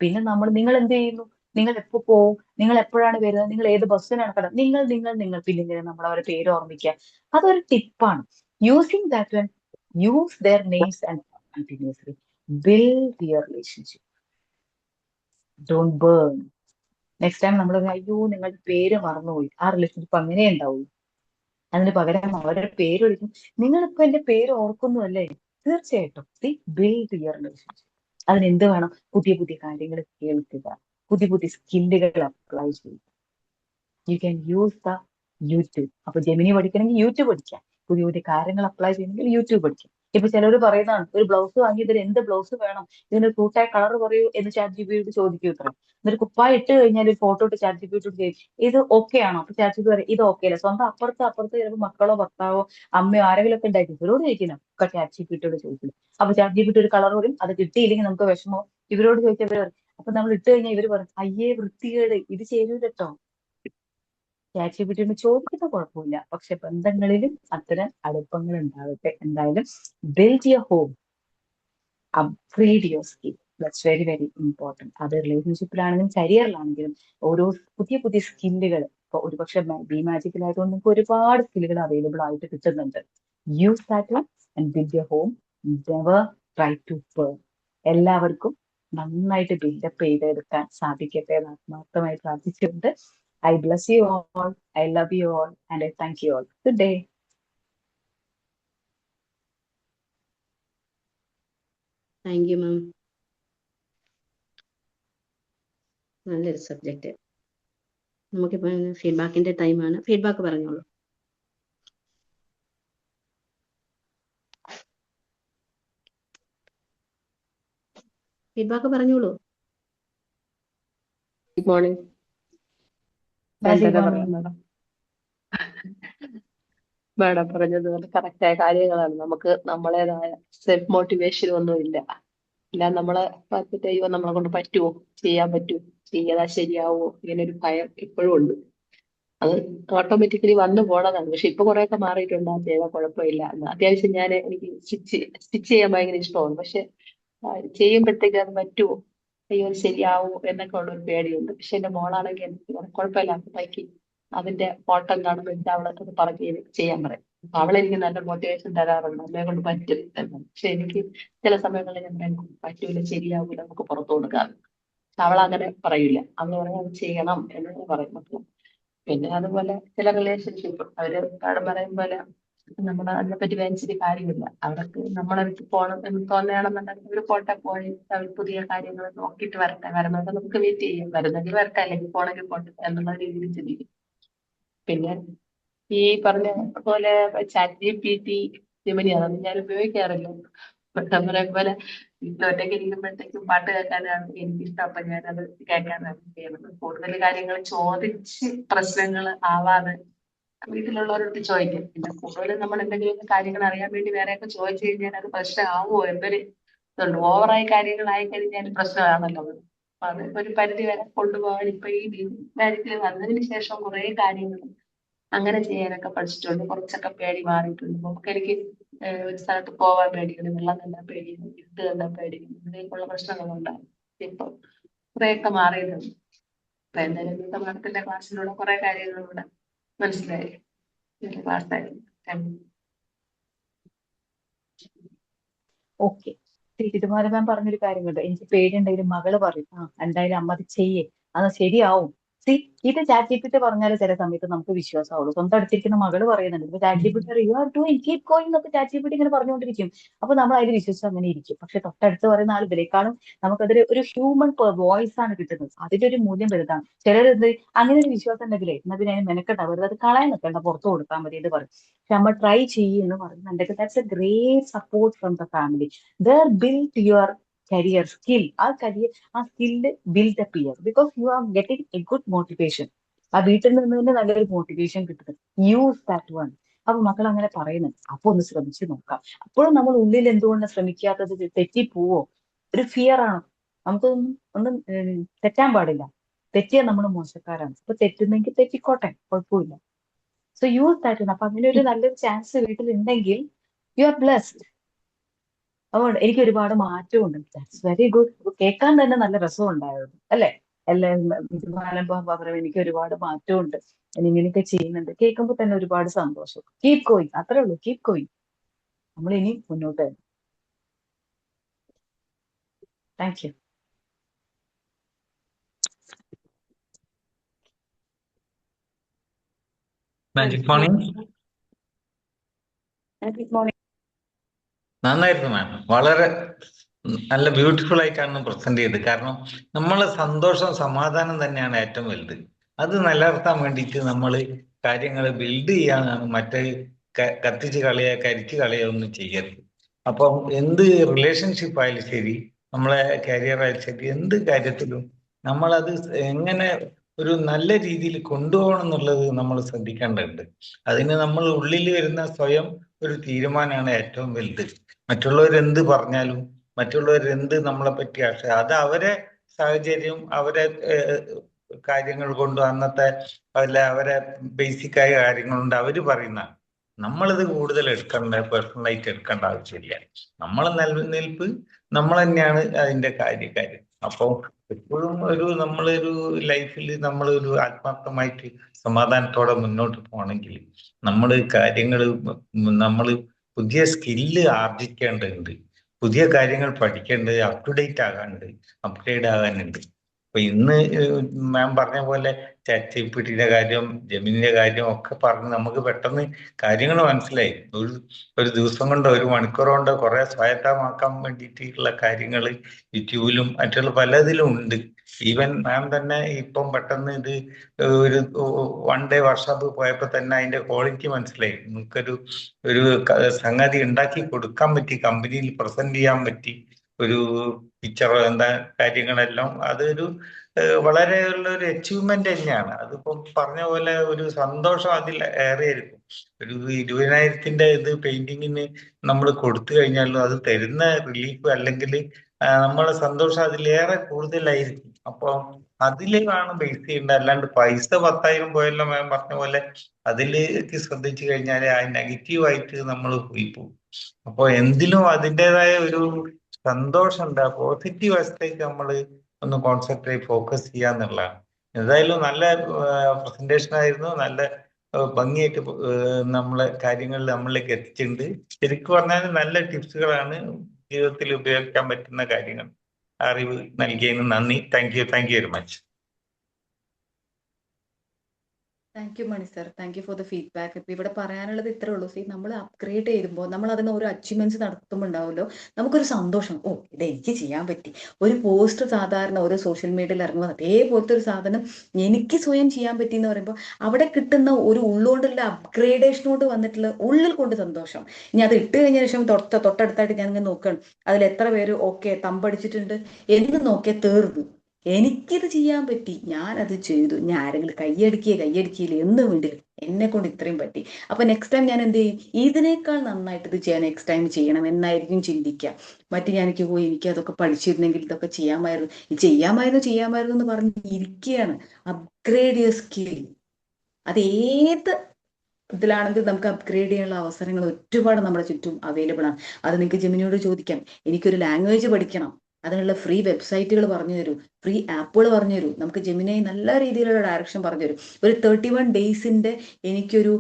പിന്നെ നിങ്ങൾ എന്ത് ചെയ്യുന്നു, നിങ്ങൾ എപ്പോ പോവും, നിങ്ങൾ എപ്പോഴാണ് വരുന്നത്, നിങ്ങൾ ഏത് ബസ്സിനാണ് കടന്നത്, നിങ്ങൾ പിന്നെ നമ്മൾ അവരുടെ പേര് ഓർമ്മിക്കുക. അതൊരു ടിപ്പാണ്. Using that one, use their names and continuously build your relationship. Don't burn. Next time നമ്മൾ അയ്യോ നിങ്ങളുടെ പേര് മറന്നുപോയി, ആ റിലേഷൻഷിപ്പ് അങ്ങനെ ഉണ്ടാവുള്ളൂ. അതിന് പകരം അവരുടെ പേര് വിളിക്കും, നിങ്ങളിപ്പോ എന്റെ പേര് ഓർക്കുന്നു അല്ലേ. തീർച്ചയായിട്ടും ബിൽഡ് യുവർ റിലേഷൻഷിപ്പ്. അതിന് എന്ത് വേണം, പുതിയ പുതിയ കാര്യങ്ങൾ കേൾക്കുക, പുതിയ പുതിയ സ്കില്ലുകൾ അപ്ലൈ ചെയ്യുക. You can use the YouTube. അപ്പൊ ജെമിനി പഠിക്കണമെങ്കിൽ യൂട്യൂബ് പഠിക്കാം, പുതിയ പുതിയ കാര്യങ്ങൾ അപ്ലൈ ചെയ്യണമെങ്കിൽ യൂട്യൂബ് പഠിക്കാം. ഇപ്പൊ ചിലർ പറയുന്നതാണ്, ഒരു ബ്ലൗസ് വാങ്ങിയതിൽ എന്ത് ബ്ലൗസ് വേണം, ഇതിന് കൂട്ടായ കളർ പറയൂ എന്ന് ChatGPT ചോദിക്കൂ ഇത്ര. എന്നിട്ട് കുപ്പായ ഇട്ട് കഴിഞ്ഞാൽ ഒരു ഫോട്ടോ ഇട്ട് ChatGPT ചെയ്യും, ഇത് ഓക്കെ ആണോ. അപ്പൊ ChatGPT പറയും ഇത് ഓക്കെ അല്ല. സ്വന്തം അപ്പുറത്ത് ചിലപ്പോൾ മക്കളോ ഭർത്താവോ അമ്മയോ ആരെങ്കിലും ഒക്കെ ഉണ്ടായിരിക്കും, ഇവരോട് ചോദിക്കണം, ഒക്കെ ChatGPT ചോദിക്കുന്നു. അപ്പൊ ChatGPT ഒരു കളർ പറയും, അത് കിട്ടിയില്ലെങ്കിൽ നമുക്ക് വിഷമോ. ഇവരോട് ചോദിച്ചാൽ ഇവർ പറയും, അപ്പൊ നമ്മൾ ഇട്ട് കഴിഞ്ഞാൽ ഇവർ പറയും അയ്യേ വൃത്തികേട്, ഇത് ചെയ്യൂലട്ടോ. ChatGPT ചോദിക്കുന്ന കുഴപ്പമില്ല, പക്ഷെ ബന്ധങ്ങളിലും അത്തരം അടുപ്പങ്ങൾ ഉണ്ടാവട്ടെ. എന്തായാലും build your home, upgrade your skill. That's very very important. അത് റിലേഷൻഷിപ്പിലാണെങ്കിലും കരിയറിലാണെങ്കിലും ഓരോ പുതിയ പുതിയ സ്കില്ലുകൾ ഇപ്പൊ ഒരുപക്ഷെ ബി മാജിക്കിലായതുകൊണ്ട് നിങ്ങൾക്ക് ഒരുപാട് സ്കില്ലുകൾ അവൈലബിൾ ആയിട്ട് കിട്ടുന്നുണ്ട്. Use that one and build your home. Never try to burn. എല്ലാവർക്കും നന്നായിട്ട് ബിൽഡപ്പ് ചെയ്തെടുക്കാൻ സാധിക്കട്ടെ എന്ന് ആത്മാർത്ഥമായി പ്രാർത്ഥിച്ചുകൊണ്ട് I bless you all, I love you all, and I thank you all. Good day. Thank you ma'am. നല്ലൊരു സബ്ജക്റ്റ്. നമുക്കിപ്പോൾ ഫീഡ്ബാക്കിന്റെ ടൈമാണ്. ഫീഡ്ബാക്ക് പറഞ്ഞോളൂ. ഫീഡ്ബാക്ക് പറഞ്ഞോളൂ. Good morning. മാഡം പറഞ്ഞതുപോലെ കറക്റ്റായ കാര്യങ്ങളാണ്. നമുക്ക് നമ്മളേതായ സെൽഫ് മോട്ടിവേഷൻ ഒന്നും ഇല്ല. നമ്മളെ പറ്റിട്ട് അയ്യോ നമ്മളെ കൊണ്ട് പറ്റുമോ, ചെയ്യാൻ പറ്റുമോ, ചെയ്താൽ ശരിയാവോ, ഇങ്ങനെ ഒരു ഭയം എപ്പോഴും ഉണ്ട്. അത് ഓട്ടോമാറ്റിക്കലി വന്നു പോണതാണ്. പക്ഷെ ഇപ്പൊ കുറെയൊക്കെ മാറിയിട്ടുണ്ട്. ആ ചെയ്താൽ കുഴപ്പമില്ല. അത്യാവശ്യം എനിക്ക് സ്റ്റിച്ച് ചെയ്യാൻ ഭയങ്കര ഇഷ്ടമാണ്. പക്ഷെ ചെയ്യുമ്പോഴത്തേക്ക് അത് പറ്റുമോ, അയ്യോ ശരിയാവോ എന്നൊക്കെ ഉള്ള ഒരു പേടിയുണ്ട്. പക്ഷെ എന്റെ മോളാണെങ്കിൽ എനിക്ക് കുഴപ്പമില്ല തയ്ക്കി, അതിന്റെ ഓട്ടം കാണുമ്പോൾ എനിക്ക് അവളത് പറഞ്ഞ് ചെയ്യാൻ പറയും. അപ്പൊ അവളെനിക്ക് നല്ല മോട്ടിവേഷൻ തരാറുണ്ട്, അമ്മയെ കൊണ്ട് പറ്റും എന്ന്. പക്ഷെ എനിക്ക് ചില സമയങ്ങളിൽ ഞാൻ പറയും പറ്റൂല, ശരിയാവൂല, നമുക്ക് പുറത്തു കൊടുക്കാം. അവളങ്ങനെ പറയൂല. അവള് പറയാം അത് ചെയ്യണം എന്ന് പറയും മക്കള്. പിന്നെ അതുപോലെ ചില റിലേഷൻഷിപ്പ് അവര് പാഠം പറയും പോലെ നമ്മൾ അതിനെപ്പറ്റി വേദിച്ചിട്ട് കാര്യമില്ല. അവർക്ക് നമ്മളെ വിട്ട് പോകണം എന്ന് തോന്നുകയാണെന്നുണ്ടെങ്കിൽ ഒരു പോട്ടെ, പോയി അവർ പുതിയ കാര്യങ്ങൾ നോക്കിയിട്ട് വരട്ടെ. വരുന്നത് നമുക്ക് വെയിറ്റ് ചെയ്യാം. വരുന്നെങ്കിൽ വരട്ടെ, അല്ലെങ്കിൽ പോണെങ്കിൽ പോട്ടെ എന്നുള്ള രീതിയിൽ ചിന്തിക്കും. പിന്നെ ഈ പറഞ്ഞ പോലെ ChatGPT, ജെമിനി അതൊന്നും ഞാൻ ഉപയോഗിക്കാറില്ല. നമ്മളെ പോലെ ഒറ്റയ്ക്ക് ഇരിക്കുമ്പോഴത്തേക്കും പാട്ട് കേൾക്കാനാണ് എനിക്കിഷ്ടം. അപ്പൊ ഞാനത് കേൾക്കാനാണ് ചെയ്യുന്നത്. കൂടുതൽ കാര്യങ്ങൾ ചോദിച്ച് പ്രശ്നങ്ങൾ ആവാതെ വീട്ടിലുള്ളവരോട് ചോദിക്കും. പിന്നെ കൂടുതലും നമ്മൾ എന്തെങ്കിലും കാര്യങ്ങൾ അറിയാൻ വേണ്ടി വേറെയൊക്കെ ചോദിച്ചു കഴിഞ്ഞാൽ അത് പ്രശ്നമാവുമോ എന്നൊരു ഇതുണ്ട്. ഓവറായി കാര്യങ്ങളായി കഴിഞ്ഞാൽ പ്രശ്നമാണല്ലോ അത്. അപ്പൊ അത് ഒരു പരിധി വരെ കൊണ്ടുപോകാൻ ഇപ്പൊ ഈ കാര്യത്തിൽ വന്നതിന് ശേഷം കുറെ കാര്യങ്ങൾ അങ്ങനെ ചെയ്യാനൊക്കെ പഠിച്ചിട്ടുണ്ട്. കുറച്ചൊക്കെ പേടി മാറിയിട്ടുണ്ട്. എനിക്ക് ഒരു സ്ഥലത്ത് പോവാൻ പേടിയാണ്, വെള്ളം കണ്ടാൽ പേടിയാണ്, ഇട്ട് കണ്ടാൽ പേടിയാണ്, ഇതിലേക്കുള്ള പ്രശ്നങ്ങളുണ്ടാകും. ഇപ്പൊ കുറെയൊക്കെ മാറിയിട്ടുണ്ട്. അപ്പൊ എന്തായാലും ഇന്നത്തെ മാഡത്തിന്റെ ക്ലാസ്സിലൂടെ കുറെ കാര്യങ്ങളിലൂടെ മനസ്സിലായി. ക്ലാസ്സായിരുന്നു. ഓക്കെ. തിരുമാല മാം പറഞ്ഞൊരു കാര്യമുണ്ട്. എനിക്ക് പേടിയുണ്ടെങ്കിലും മകള് പറയും എന്തായാലും അമ്മ അത് ചെയ്യേ, അത് ശരിയാവും. ഇത് ChatGPT പറഞ്ഞാലും ചില സമയത്ത് നമുക്ക് വിശ്വാസമാവുള്ളൂ. സ്വന്തം അടുത്തിരിക്കുന്ന മകള് പറയുന്നുണ്ട്. ഇപ്പൊ ChatGPT you are doing keep going എന്നൊക്കെ ChatGPT ഇങ്ങനെ പറഞ്ഞുകൊണ്ടിരിക്കും. അപ്പൊ നമ്മൾ അതിൽ വിശ്വസിച്ച് അങ്ങനെ ഇരിക്കും. പക്ഷെ തൊട്ടടുത്ത് പറയുന്ന ആൾ ഇതിനേക്കാളും നമുക്കതൊരു ഹ്യൂമൻ വോയിസ് ആണ് കിട്ടുന്നത്. അതിന്റെ ഒരു മൂല്യം വലുതാണ്. ചിലരെന്ത് അങ്ങനെ ഒരു വിശ്വാസം ഉണ്ടെങ്കിലേ എന്നാ പിന്നെ അതിന് മെനക്കെട്ട വെറുതെ അത് കളയാൻ നിൽക്കേണ്ട, പുറത്തു കൊടുത്താൽ മതി എന്ന് പറയും. പക്ഷെ നമ്മൾ ട്രൈ ചെയ്യുമെന്ന് പറയുന്നുണ്ടെങ്കിൽ that's A great support from the family. There build your career skill. ആ സ്കില്ല് ബിൽഡ് അപ്പ് ചെയ്യുക. Because you are getting A good motivation. ആ വീട്ടിൽ നിന്ന് തന്നെ നല്ലൊരു മോട്ടിവേഷൻ കിട്ടുന്നത്. Use that one. അപ്പൊ മക്കൾ അങ്ങനെ പറയുന്നുണ്ട്. അപ്പൊ ഒന്ന് ശ്രമിച്ചു നോക്കാം. അപ്പോഴും നമ്മൾ ഉള്ളിൽ എന്തുകൊണ്ട് ശ്രമിക്കാത്തത്? തെറ്റിപ്പോവോ? ഒരു ഫിയർ ആണ്. നമുക്കൊന്നും തെറ്റാൻ പാടില്ല. തെറ്റിയാൽ നമ്മൾ മോശക്കാരാണ്. അപ്പൊ തെറ്റുന്നെങ്കിൽ തെറ്റിക്കോട്ടെ, കുഴപ്പമില്ല. So use that. അപ്പൊ അങ്ങനെ ഒരു നല്ലൊരു ചാൻസ് വീട്ടിലുണ്ടെങ്കിൽ യു ആർ ബ്ലെസ്ഡ്. അതുകൊണ്ട് എനിക്ക് ഒരുപാട് മാറ്റമുണ്ട്. That's very good. കേൾക്കാൻ തന്നെ നല്ല രസം ഉണ്ടായിരുന്നു അല്ലെ? എല്ലാം എനിക്ക് ഒരുപാട് മാറ്റമുണ്ട്, ഞാൻ ഇങ്ങനെയൊക്കെ ചെയ്യുന്നുണ്ട്. കേൾക്കുമ്പോൾ തന്നെ ഒരുപാട് സന്തോഷം. കീപ് ഗോയിങ്, അത്രേ ഉള്ളൂ. Keep going. നമ്മൾ ഇനി മുന്നോട്ട് വരും. Thank you. Magic morning. നന്നായിരുന്നു മാം. വളരെ നല്ല ബ്യൂട്ടിഫുൾ ആയിട്ടാണ് പ്രസന്റ് ചെയ്തത്. കാരണം നമ്മളെ സന്തോഷം സമാധാനം തന്നെയാണ് ഏറ്റവും വലുത്. അത് നിലനിർത്താൻ വേണ്ടിയിട്ട് നമ്മൾ കാര്യങ്ങൾ ബിൽഡ് ചെയ്യാനാണ്. മറ്റേ കത്തിച്ച് കളയുക, കരിച്ച് കളയുക ഒന്നും ചെയ്യരുത്. അപ്പം എന്ത് റിലേഷൻഷിപ്പ് ആയാലും ശരി, നമ്മളെ കരിയർ ആയാലും ശരി, എന്ത് കാര്യത്തിലും നമ്മളത് എങ്ങനെ ഒരു നല്ല രീതിയിൽ കൊണ്ടുപോകണം എന്നുള്ളത് നമ്മൾ ശ്രദ്ധിക്കേണ്ടതുണ്ട്. അതിന് നമ്മൾ ഉള്ളിൽ വരുന്ന സ്വയം ഒരു തീരുമാനമാണ് ഏറ്റവും വലുത്. മറ്റുള്ളവരെന്ത് പറഞ്ഞാലും മറ്റുള്ളവരെന്ത് നമ്മളെ പറ്റി അത് അവരെ സാഹചര്യം, അവരെ കാര്യങ്ങൾ കൊണ്ടും അന്നത്തെ അവരെ ബേസിക് ആയ കാര്യങ്ങൾ കൊണ്ട് അവര് പറയുന്ന നമ്മളിത് കൂടുതൽ പേഴ്സണലായിട്ട് എടുക്കേണ്ട ആവശ്യമില്ല. നമ്മളെ നിലനിൽപ്പ് നമ്മൾ തന്നെയാണ് അതിന്റെ കാര്യക്കാര്. അപ്പോൾ എപ്പോഴും നമ്മളൊരു ലൈഫിൽ നമ്മളൊരു ആത്മാർത്ഥമായിട്ട് സമാധാനത്തോടെ മുന്നോട്ട് പോകണമെങ്കിൽ നമ്മൾ കാര്യങ്ങൾ നമ്മൾ പുതിയ സ്കില്ല് ആർജിക്കേണ്ടതുണ്ട്, പുതിയ കാര്യങ്ങൾ പഠിക്കേണ്ടത്, അപ് ടു ഡേറ്റ് ആകാനുണ്ട്, അപ്ഗ്രേഡ് ആകാനുണ്ട്. അപ്പൊ ഇന്ന് മാം പറഞ്ഞ പോലെ ChatGPT കാര്യം, ജെമിനിയുടെ കാര്യം ഒക്കെ പറഞ്ഞ് നമുക്ക് പെട്ടെന്ന് കാര്യങ്ങൾ മനസ്സിലായി. ഒരു ദിവസം കൊണ്ടോ ഒരു മണിക്കൂർ കൊണ്ടോ കുറെ സ്വായത്തമാക്കാൻ വേണ്ടിയിട്ടുള്ള കാര്യങ്ങൾ യൂട്യൂബിലും മറ്റുള്ള പലതിലും ഉണ്ട്. ഈവൻ മാം തന്നെ ഇപ്പം പെട്ടെന്ന് ഇത് ഒരു 1 ഡേ വർക്ക്ഷോപ്പ് പോയപ്പോൾ തന്നെ അതിന്റെ ക്വാളിറ്റി മനസ്സിലായി. നമുക്കൊരു സംഗതി ഉണ്ടാക്കി കൊടുക്കാൻ പറ്റി, കമ്പനിയിൽ പ്രസന്റ് ചെയ്യാൻ പറ്റി, ഒരു പിക്ചറോ എന്താ കാര്യങ്ങളെല്ലാം അതൊരു വളരെ ഒരു അച്ചീവ്മെന്റ് തന്നെയാണ്. അതിപ്പം പറഞ്ഞ പോലെ ഒരു സന്തോഷം അതിൽ ഏറെയായിരിക്കും. ഒരു 20,000-ന്റെ ഇത് പെയിന്റിങ്ങിന് നമ്മൾ കൊടുത്തു കഴിഞ്ഞാലും അത് തരുന്ന റിലീഫ് അല്ലെങ്കിൽ നമ്മളെ സന്തോഷം അതിലേറെ കൂടുതലായിരിക്കും. അപ്പൊ അതിലാണ് ബേസ് ചെയ്യേണ്ടത്. അല്ലാണ്ട് പൈസ 10,000 പോയല്ലോ മാം പറഞ്ഞ പോലെ അതിലേക്ക് ശ്രദ്ധിച്ചു കഴിഞ്ഞാൽ ആ നെഗറ്റീവായിട്ട് നമ്മൾ പോയി പോകും. അപ്പൊ എന്തിലും അതിൻ്റെതായ ഒരു സന്തോഷമുണ്ട്. ആ പോസിറ്റീവ് വശത്തേക്ക് നമ്മൾ ഒന്ന് കോൺസെൻട്രേറ്റ് ഫോക്കസ് ചെയ്യാന്നുള്ളതാണ്. എന്തായാലും നല്ല പ്രസന്റേഷൻ ആയിരുന്നു. നല്ല ഭംഗിയായിട്ട് നമ്മളെ കാര്യങ്ങളിൽ നമ്മളിലേക്ക് എത്തിച്ചിട്ടുണ്ട്. ശരിക്കും പറഞ്ഞാൽ നല്ല ടിപ്സുകളാണ്, ജീവിതത്തിൽ ഉപയോഗിക്കാൻ പറ്റുന്ന കാര്യങ്ങൾ. അറിവ് നൽകിയതിന് നന്ദി. Thank you very much. Thank you Mani sir, thank you for the feedback. ഇപ്പൊ ഇവിടെ പറയാനുള്ളത് ഇത്രേ ഉള്ളൂ. നമ്മൾ അപ്ഗ്രേഡ് ചെയ്യുമ്പോൾ നമ്മൾ അതിന് ഓരോ അച്ചീവ്മെന്റ്സ് നടത്തുമ്പോൾ ഉണ്ടാവുമല്ലോ നമുക്കൊരു സന്തോഷം. ഓ, ഇത് എനിക്ക് ചെയ്യാൻ പറ്റി. ഒരു പോസ്റ്റ് സാധാരണ ഓരോ സോഷ്യൽ മീഡിയയിൽ ഇറങ്ങുമ്പോൾ അതേപോലത്തെ ഒരു സാധനം എനിക്ക് സ്വയം ചെയ്യാൻ പറ്റി എന്ന് പറയുമ്പോൾ അവിടെ കിട്ടുന്ന ഒരു ഉള്ളുകൊണ്ടുള്ള അപ്ഗ്രേഡേഷനോട് വന്നിട്ടുള്ള ഉള്ളിൽ കൊണ്ട് സന്തോഷം. ഇനി അത് ഇട്ട് കഴിഞ്ഞ ശേഷം തൊട്ടടുത്തായിട്ട് ഞാൻ ഇങ്ങനെ നോക്കണം അതിൽ എത്ര പേര് ഓക്കെ തമ്പടിച്ചിട്ടുണ്ട് എന്ന് നോക്കിയാൽ തീർന്നു. എനിക്കിത് ചെയ്യാൻ പറ്റി, ഞാനത് ചെയ്തു. ഞാൻ ആരെങ്കിലും കയ്യടിക്കില്ല എന്ന് വേണ്ടി എന്നെ കൊണ്ട് ഇത്രയും പറ്റി. അപ്പൊ നെക്സ്റ്റ് ടൈം ഞാൻ എന്ത് ചെയ്യും, ഇതിനേക്കാൾ നന്നായിട്ട് ഇത് ചെയ്യാൻ നെക്സ്റ്റ് ടൈം ചെയ്യണം എന്നായിരിക്കും ചിന്തിക്കുക. എനിക്ക് പോയി എനിക്ക് അതൊക്കെ പഠിച്ചിരുന്നെങ്കിൽ ഇതൊക്കെ ചെയ്യാമായിരുന്നു എന്ന് പറഞ്ഞ് ഇരിക്കുകയാണ്. Upgrade your skill. അത് ഏത് ഇതിലാണെങ്കിൽ നമുക്ക് അപ്ഗ്രേഡ് ചെയ്യാനുള്ള അവസരങ്ങൾ ഒരുപാട് നമ്മുടെ ചുറ്റും അവൈലബിൾ ആണ്. അത് നിങ്ങൾക്ക് ജെമിനിയോട് ചോദിക്കാം. എനിക്കൊരു ലാംഗ്വേജ് പഠിക്കണം, അതിനുള്ള ഫ്രീ വെബ്സൈറ്റുകൾ പറഞ്ഞു തരൂ, ഫ്രീ ആപ്പുകൾ പറഞ്ഞു തരൂ. നമുക്ക് ജെമിനി നല്ല രീതിയിലുള്ള ഡയറക്ഷൻ പറഞ്ഞു തരും. ഒരു 31 ഡേയ്സിന്റെ എനിക്കൊരു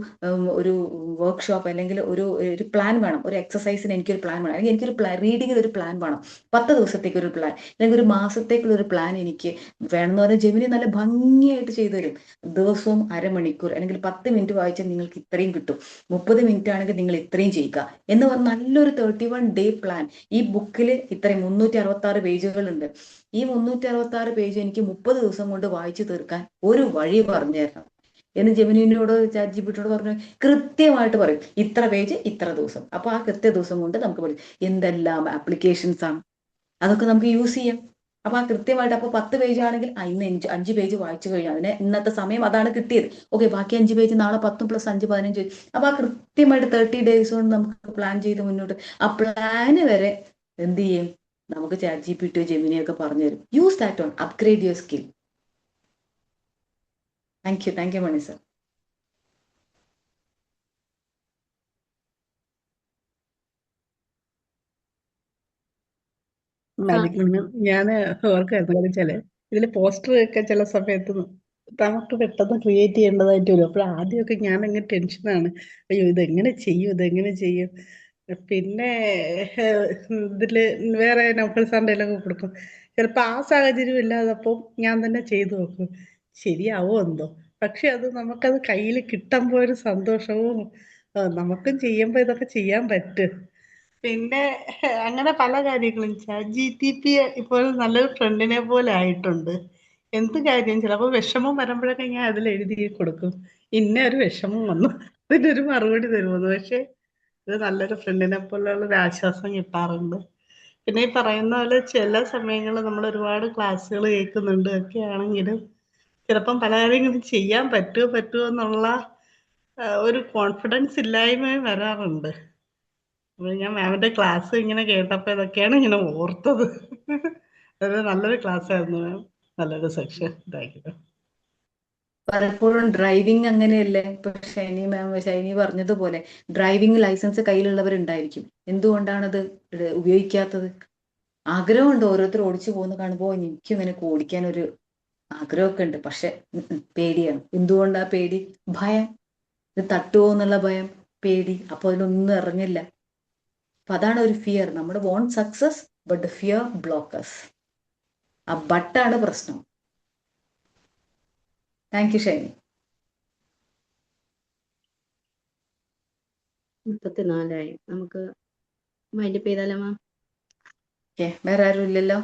ഒരു വർക്ക്ഷോപ്പ് അല്ലെങ്കിൽ ഒരു പ്ലാൻ വേണം, ഒരു എക്സസൈസിന് എനിക്കൊരു പ്ലാൻ വേണം, അല്ലെങ്കിൽ എനിക്കൊരു റീഡിങ്ങിൽ ഒരു പ്ലാൻ വേണം, 10 ദിവസത്തേക്ക് ഒരു പ്ലാൻ, അല്ലെങ്കിൽ ഒരു മാസത്തേക്കുള്ള ഒരു പ്ലാൻ എനിക്ക് വേണമെന്ന് പറഞ്ഞാൽ ജെമിനി നല്ല ഭംഗിയായിട്ട് ചെയ്തു തരും. ദിവസവും അരമണിക്കൂർ അല്ലെങ്കിൽ 10 മിനിറ്റ് വായിച്ചാൽ നിങ്ങൾക്ക് ഇത്രയും കിട്ടും, 30 മിനിറ്റ് ആണെങ്കിൽ നിങ്ങൾ ഇത്രയും ചെയ്യുക എന്ന് പറഞ്ഞ നല്ലൊരു 31 ഡേ പ്ലാൻ. ഈ ബുക്കിൽ ഇത്രയും 366 പേജുകളുണ്ട്. ഈ 366 പേജ് എനിക്ക് 30 ദിവസം കൊണ്ട് വായിച്ചു തീർക്കാൻ ഒരു വഴി പറഞ്ഞു തരണം എന്ന് ജെമിനിയോട് ChatGPT പറഞ്ഞു. കൃത്യമായിട്ട് പറയും ഇത്ര പേജ് ഇത്ര ദിവസം. അപ്പൊ ആ കൃത്യ ദിവസം കൊണ്ട് നമുക്ക് പഠിക്കും. എന്തെല്ലാം ആപ്ലിക്കേഷൻസ് ആണ്, അതൊക്കെ നമുക്ക് യൂസ് ചെയ്യാം. അപ്പൊ ആ കൃത്യമായിട്ട് അപ്പൊ 10 പേജ് ആണെങ്കിൽ ഇന്ന് 5 പേജ് വായിച്ചു കഴിഞ്ഞാൽ അതിന് ഇന്നത്തെ സമയം അതാണ് കിട്ടിയത്. ഓക്കെ, ബാക്കി 5 പേജ് നാളെ 10 + 5 15. അപ്പൊ ആ കൃത്യമായിട്ട് 30 ഡേയ്സ് കൊണ്ട് നമുക്ക് പ്ലാൻ ചെയ്ത് മുന്നോട്ട് ആ പ്ലാന് വരെ എന്ത് ചെയ്യും നമുക്ക് ChatGPT ജെമിനിയൊക്കെ പറഞ്ഞു തരും. Use that on upgrade your skill. Thank you Mani sir. ഞാൻ ഓർക്കായിരുന്നു വെച്ചാല് ഇതില് പോസ്റ്റർ ഒക്കെ ചില സമയത്ത് നമുക്ക് പെട്ടെന്ന് ക്രിയേറ്റ് ചെയ്യേണ്ടതായിട്ട് വരും. അപ്പോൾ ആദ്യമൊക്കെ ഞാൻ അങ്ങ് ടെൻഷനാണ്, അയ്യോ ഇതെങ്ങനെ ചെയ്യും. പിന്നെ ഇതില് വേറെ നൗഫൽ സാറിൻ്റെ എല്ലാം കൊടുക്കും. ചിലപ്പോൾ ആ സാഹചര്യം ഇല്ലാതപ്പോൾ ഞാൻ തന്നെ ചെയ്തു നോക്കും, ശരിയാവോ എന്തോ. പക്ഷെ അത് നമുക്കത് കയ്യിൽ കിട്ടുമ്പോൾ ഒരു സന്തോഷവും നമുക്കും ചെയ്യുമ്പോൾ ഇതൊക്കെ ചെയ്യാൻ പറ്റും. പിന്നെ അങ്ങനെ പല കാര്യങ്ങളും ChatGPT ഇപ്പോൾ നല്ലൊരു ഫ്രണ്ടിനെ പോലെ ആയിട്ടുണ്ട്. എന്ത് കാര്യം ചിലപ്പോൾ വിഷമം വരുമ്പോഴൊക്കെ ഞാൻ അതിൽ എഴുതി കൊടുക്കും, ഇന്ന ഒരു വിഷമം വന്നു, അതിനൊരു മറുപടി തരുമെന്ന്. പക്ഷെ ഇത് നല്ലൊരു ഫ്രണ്ടിനെ പോലെയുള്ള ഒരു ആശ്വാസം കിട്ടാറുണ്ട്. പിന്നെ ഈ പറയുന്ന പോലെ ചില സമയങ്ങളിൽ നമ്മൾ ഒരുപാട് ക്ലാസ്സുകൾ കേൾക്കുന്നുണ്ട് ഒക്കെ ആണെങ്കിലും ചിലപ്പം പല കാര്യങ്ങളും ചെയ്യാൻ പറ്റുമോ എന്നുള്ള ഒരു കോൺഫിഡൻസ് ഇല്ലായ്മയും വരാറുണ്ട്. അപ്പോൾ ഞാൻ മാമിന്റെ ക്ലാസ് ഇങ്ങനെ കേട്ടപ്പോൾ ഇതൊക്കെയാണ് ഇങ്ങനെ ഓർത്തത്. അത് നല്ലൊരു ക്ലാസ് ആയിരുന്നു മാം, നല്ലൊരു സെക്ഷൻ. Thank you. പലപ്പോഴും ഡ്രൈവിംഗ് അങ്ങനെയല്ലേ. ഇപ്പൊ ഷൈനി പറഞ്ഞതുപോലെ ഡ്രൈവിംഗ് ലൈസൻസ് കയ്യിലുള്ളവരുണ്ടായിരിക്കും. എന്തുകൊണ്ടാണത് ഉപയോഗിക്കാത്തത്? ആഗ്രഹമുണ്ട്, ഓരോരുത്തർ ഓടിച്ചു പോകുന്ന കാണുമ്പോൾ എനിക്കും ഇങ്ങനെ ഓടിക്കാൻ ഒരു ആഗ്രഹമൊക്കെ ഉണ്ട്. പക്ഷെ പേടിയാണ്. എന്തുകൊണ്ടാ പേടി? ഭയം. ഇത് തട്ടുമോ എന്നുള്ള ഭയം, പേടി. അപ്പൊ അതിലൊന്നും ഇറങ്ങില്ല. അപ്പൊ അതാണ് ഒരു ഫിയർ. നമ്മുടെ want success but the fear blockers. ആ ബട്ടാണ് പ്രശ്നം. Thank you Shiny. 34 നമുക്ക് വൈൻഡപ്പ് ചെയ്താലോ മാം? ഓക്കെ, വേറെ ആരും ഇല്ലല്ലോ?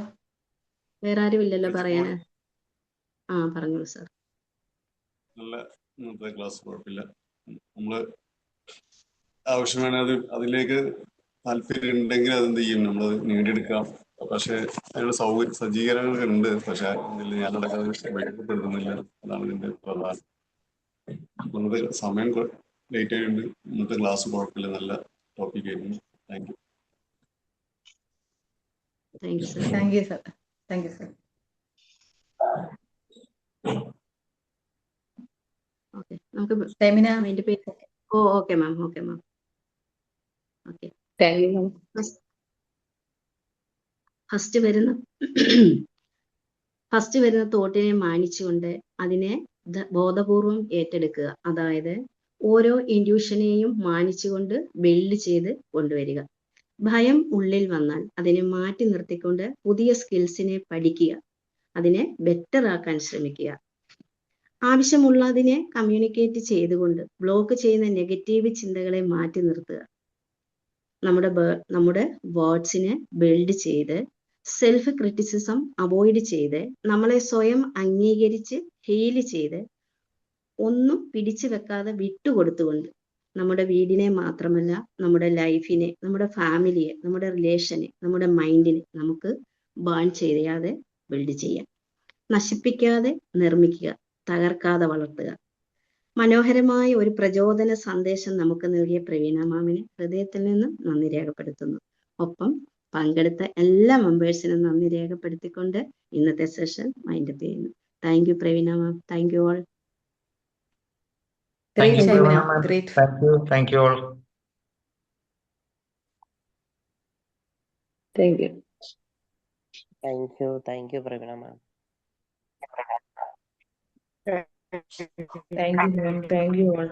വേറെ ആരും ഇല്ലല്ലോ ചേച്ചി പറയാന്? മോർണിംഗ്. പറഞ്ഞോളൂ സാർ. നല്ല ഇന്നത്തെ ക്ലാസ് കുഴപ്പമില്ല. നമ്മള് ആവശ്യമാണ് അതിലേക്ക് താല്പര്യം ഉണ്ടെങ്കിൽ അതെന്ത് ചെയ്യും, നമ്മളത് നേടിയെടുക്കാം. പക്ഷെ അതിനുള്ള സജ്ജീകരണങ്ങൾ ഉണ്ട്. പക്ഷെ ഞാനടക്കം ഉപയോഗപ്പെടുത്തുന്നില്ല. അതാണ് ഇതിന്റെ പ്രധാനം. നമുക്ക് സമയം ലേറ്റ് ആയിട്ടുണ്ട്. ഇന്നത്തെ ക്ലാസ് കുഴപ്പമില്ല, നല്ല ടോപ്പിക് ആയിരുന്നു. Thank you. Thank you sir. Thank you sir. Thank you sir. Okay, നമുക്ക് ഫെമിന. വൈൻഡപ്പ് ചെയ്ത്. Okay ma'am. Okay ma'am. Okay, thank you. First വരുന്ന തോട്ടിനെ മാനിച്ചുകൊണ്ട് അതിനെ ബോധപൂർവം ഏറ്റെടുക്കുക. അതായത് ഓരോ ഇൻഡ്യൂഷനെയും മാനിച്ചുകൊണ്ട് ബിൽഡ് ചെയ്ത് കൊണ്ടുവരിക. ഭയം ഉള്ളിൽ വന്നാൽ അതിനെ മാറ്റി നിർത്തിക്കൊണ്ട് പുതിയ സ്കിൽസിനെ പഠിക്കുക. അതിനെ ബെറ്റർ ആക്കാൻ ശ്രമിക്കുക. ആവശ്യമുള്ളതിനെ കമ്മ്യൂണിക്കേറ്റ് ചെയ്തുകൊണ്ട് ബ്ലോക്ക് ചെയ്യുന്ന നെഗറ്റീവ് ചിന്തകളെ മാറ്റി നിർത്തുക. നമ്മുടെ വേർഡ്സിനെ ബിൽഡ് ചെയ്ത് സെൽഫ് ക്രിറ്റിസിസം അവോയ്ഡ് ചെയ്ത് നമ്മളെ സ്വയം അംഗീകരിച്ച് ഹീല് ചെയ്ത് ഒന്നും പിടിച്ചു വെക്കാതെ വിട്ടുകൊടുത്തുകൊണ്ട് നമ്മുടെ വീടിനെ മാത്രമല്ല നമ്മുടെ ലൈഫിനെ, നമ്മുടെ ഫാമിലിയെ, നമ്മുടെ റിലേഷനെ, നമ്മുടെ മൈൻഡിനെ നമുക്ക് ബേൺ ചെയ്യാതെ ബിൽഡ് ചെയ്യാം. നശിപ്പിക്കാതെ നിർമ്മിക്കുക, തകർക്കാതെ വളർത്തുക. മനോഹരമായ ഒരു പ്രചോദന സന്ദേശം നമുക്ക് നൽകിയ പ്രവീണ മാമിന് ഹൃദയത്തിൽ നിന്നും നന്ദി രേഖപ്പെടുത്തുന്നു. ഒപ്പം പങ്കെടുത്ത എല്ലാ മെമ്പേഴ്സിനും നന്ദി രേഖപ്പെടുത്തിക്കൊണ്ട് ഇന്നത്തെ സെഷൻ വൈൻഡപ്പ് ചെയ്യുന്നു. Thank you Praveena ma'am. Thank you all. Thank great you, ഷൈമിന. Pravina ma'am. Great. Thank you all. Thank you. Thank you, Pravina ma'am. Thank you, ma'am. Thank you all.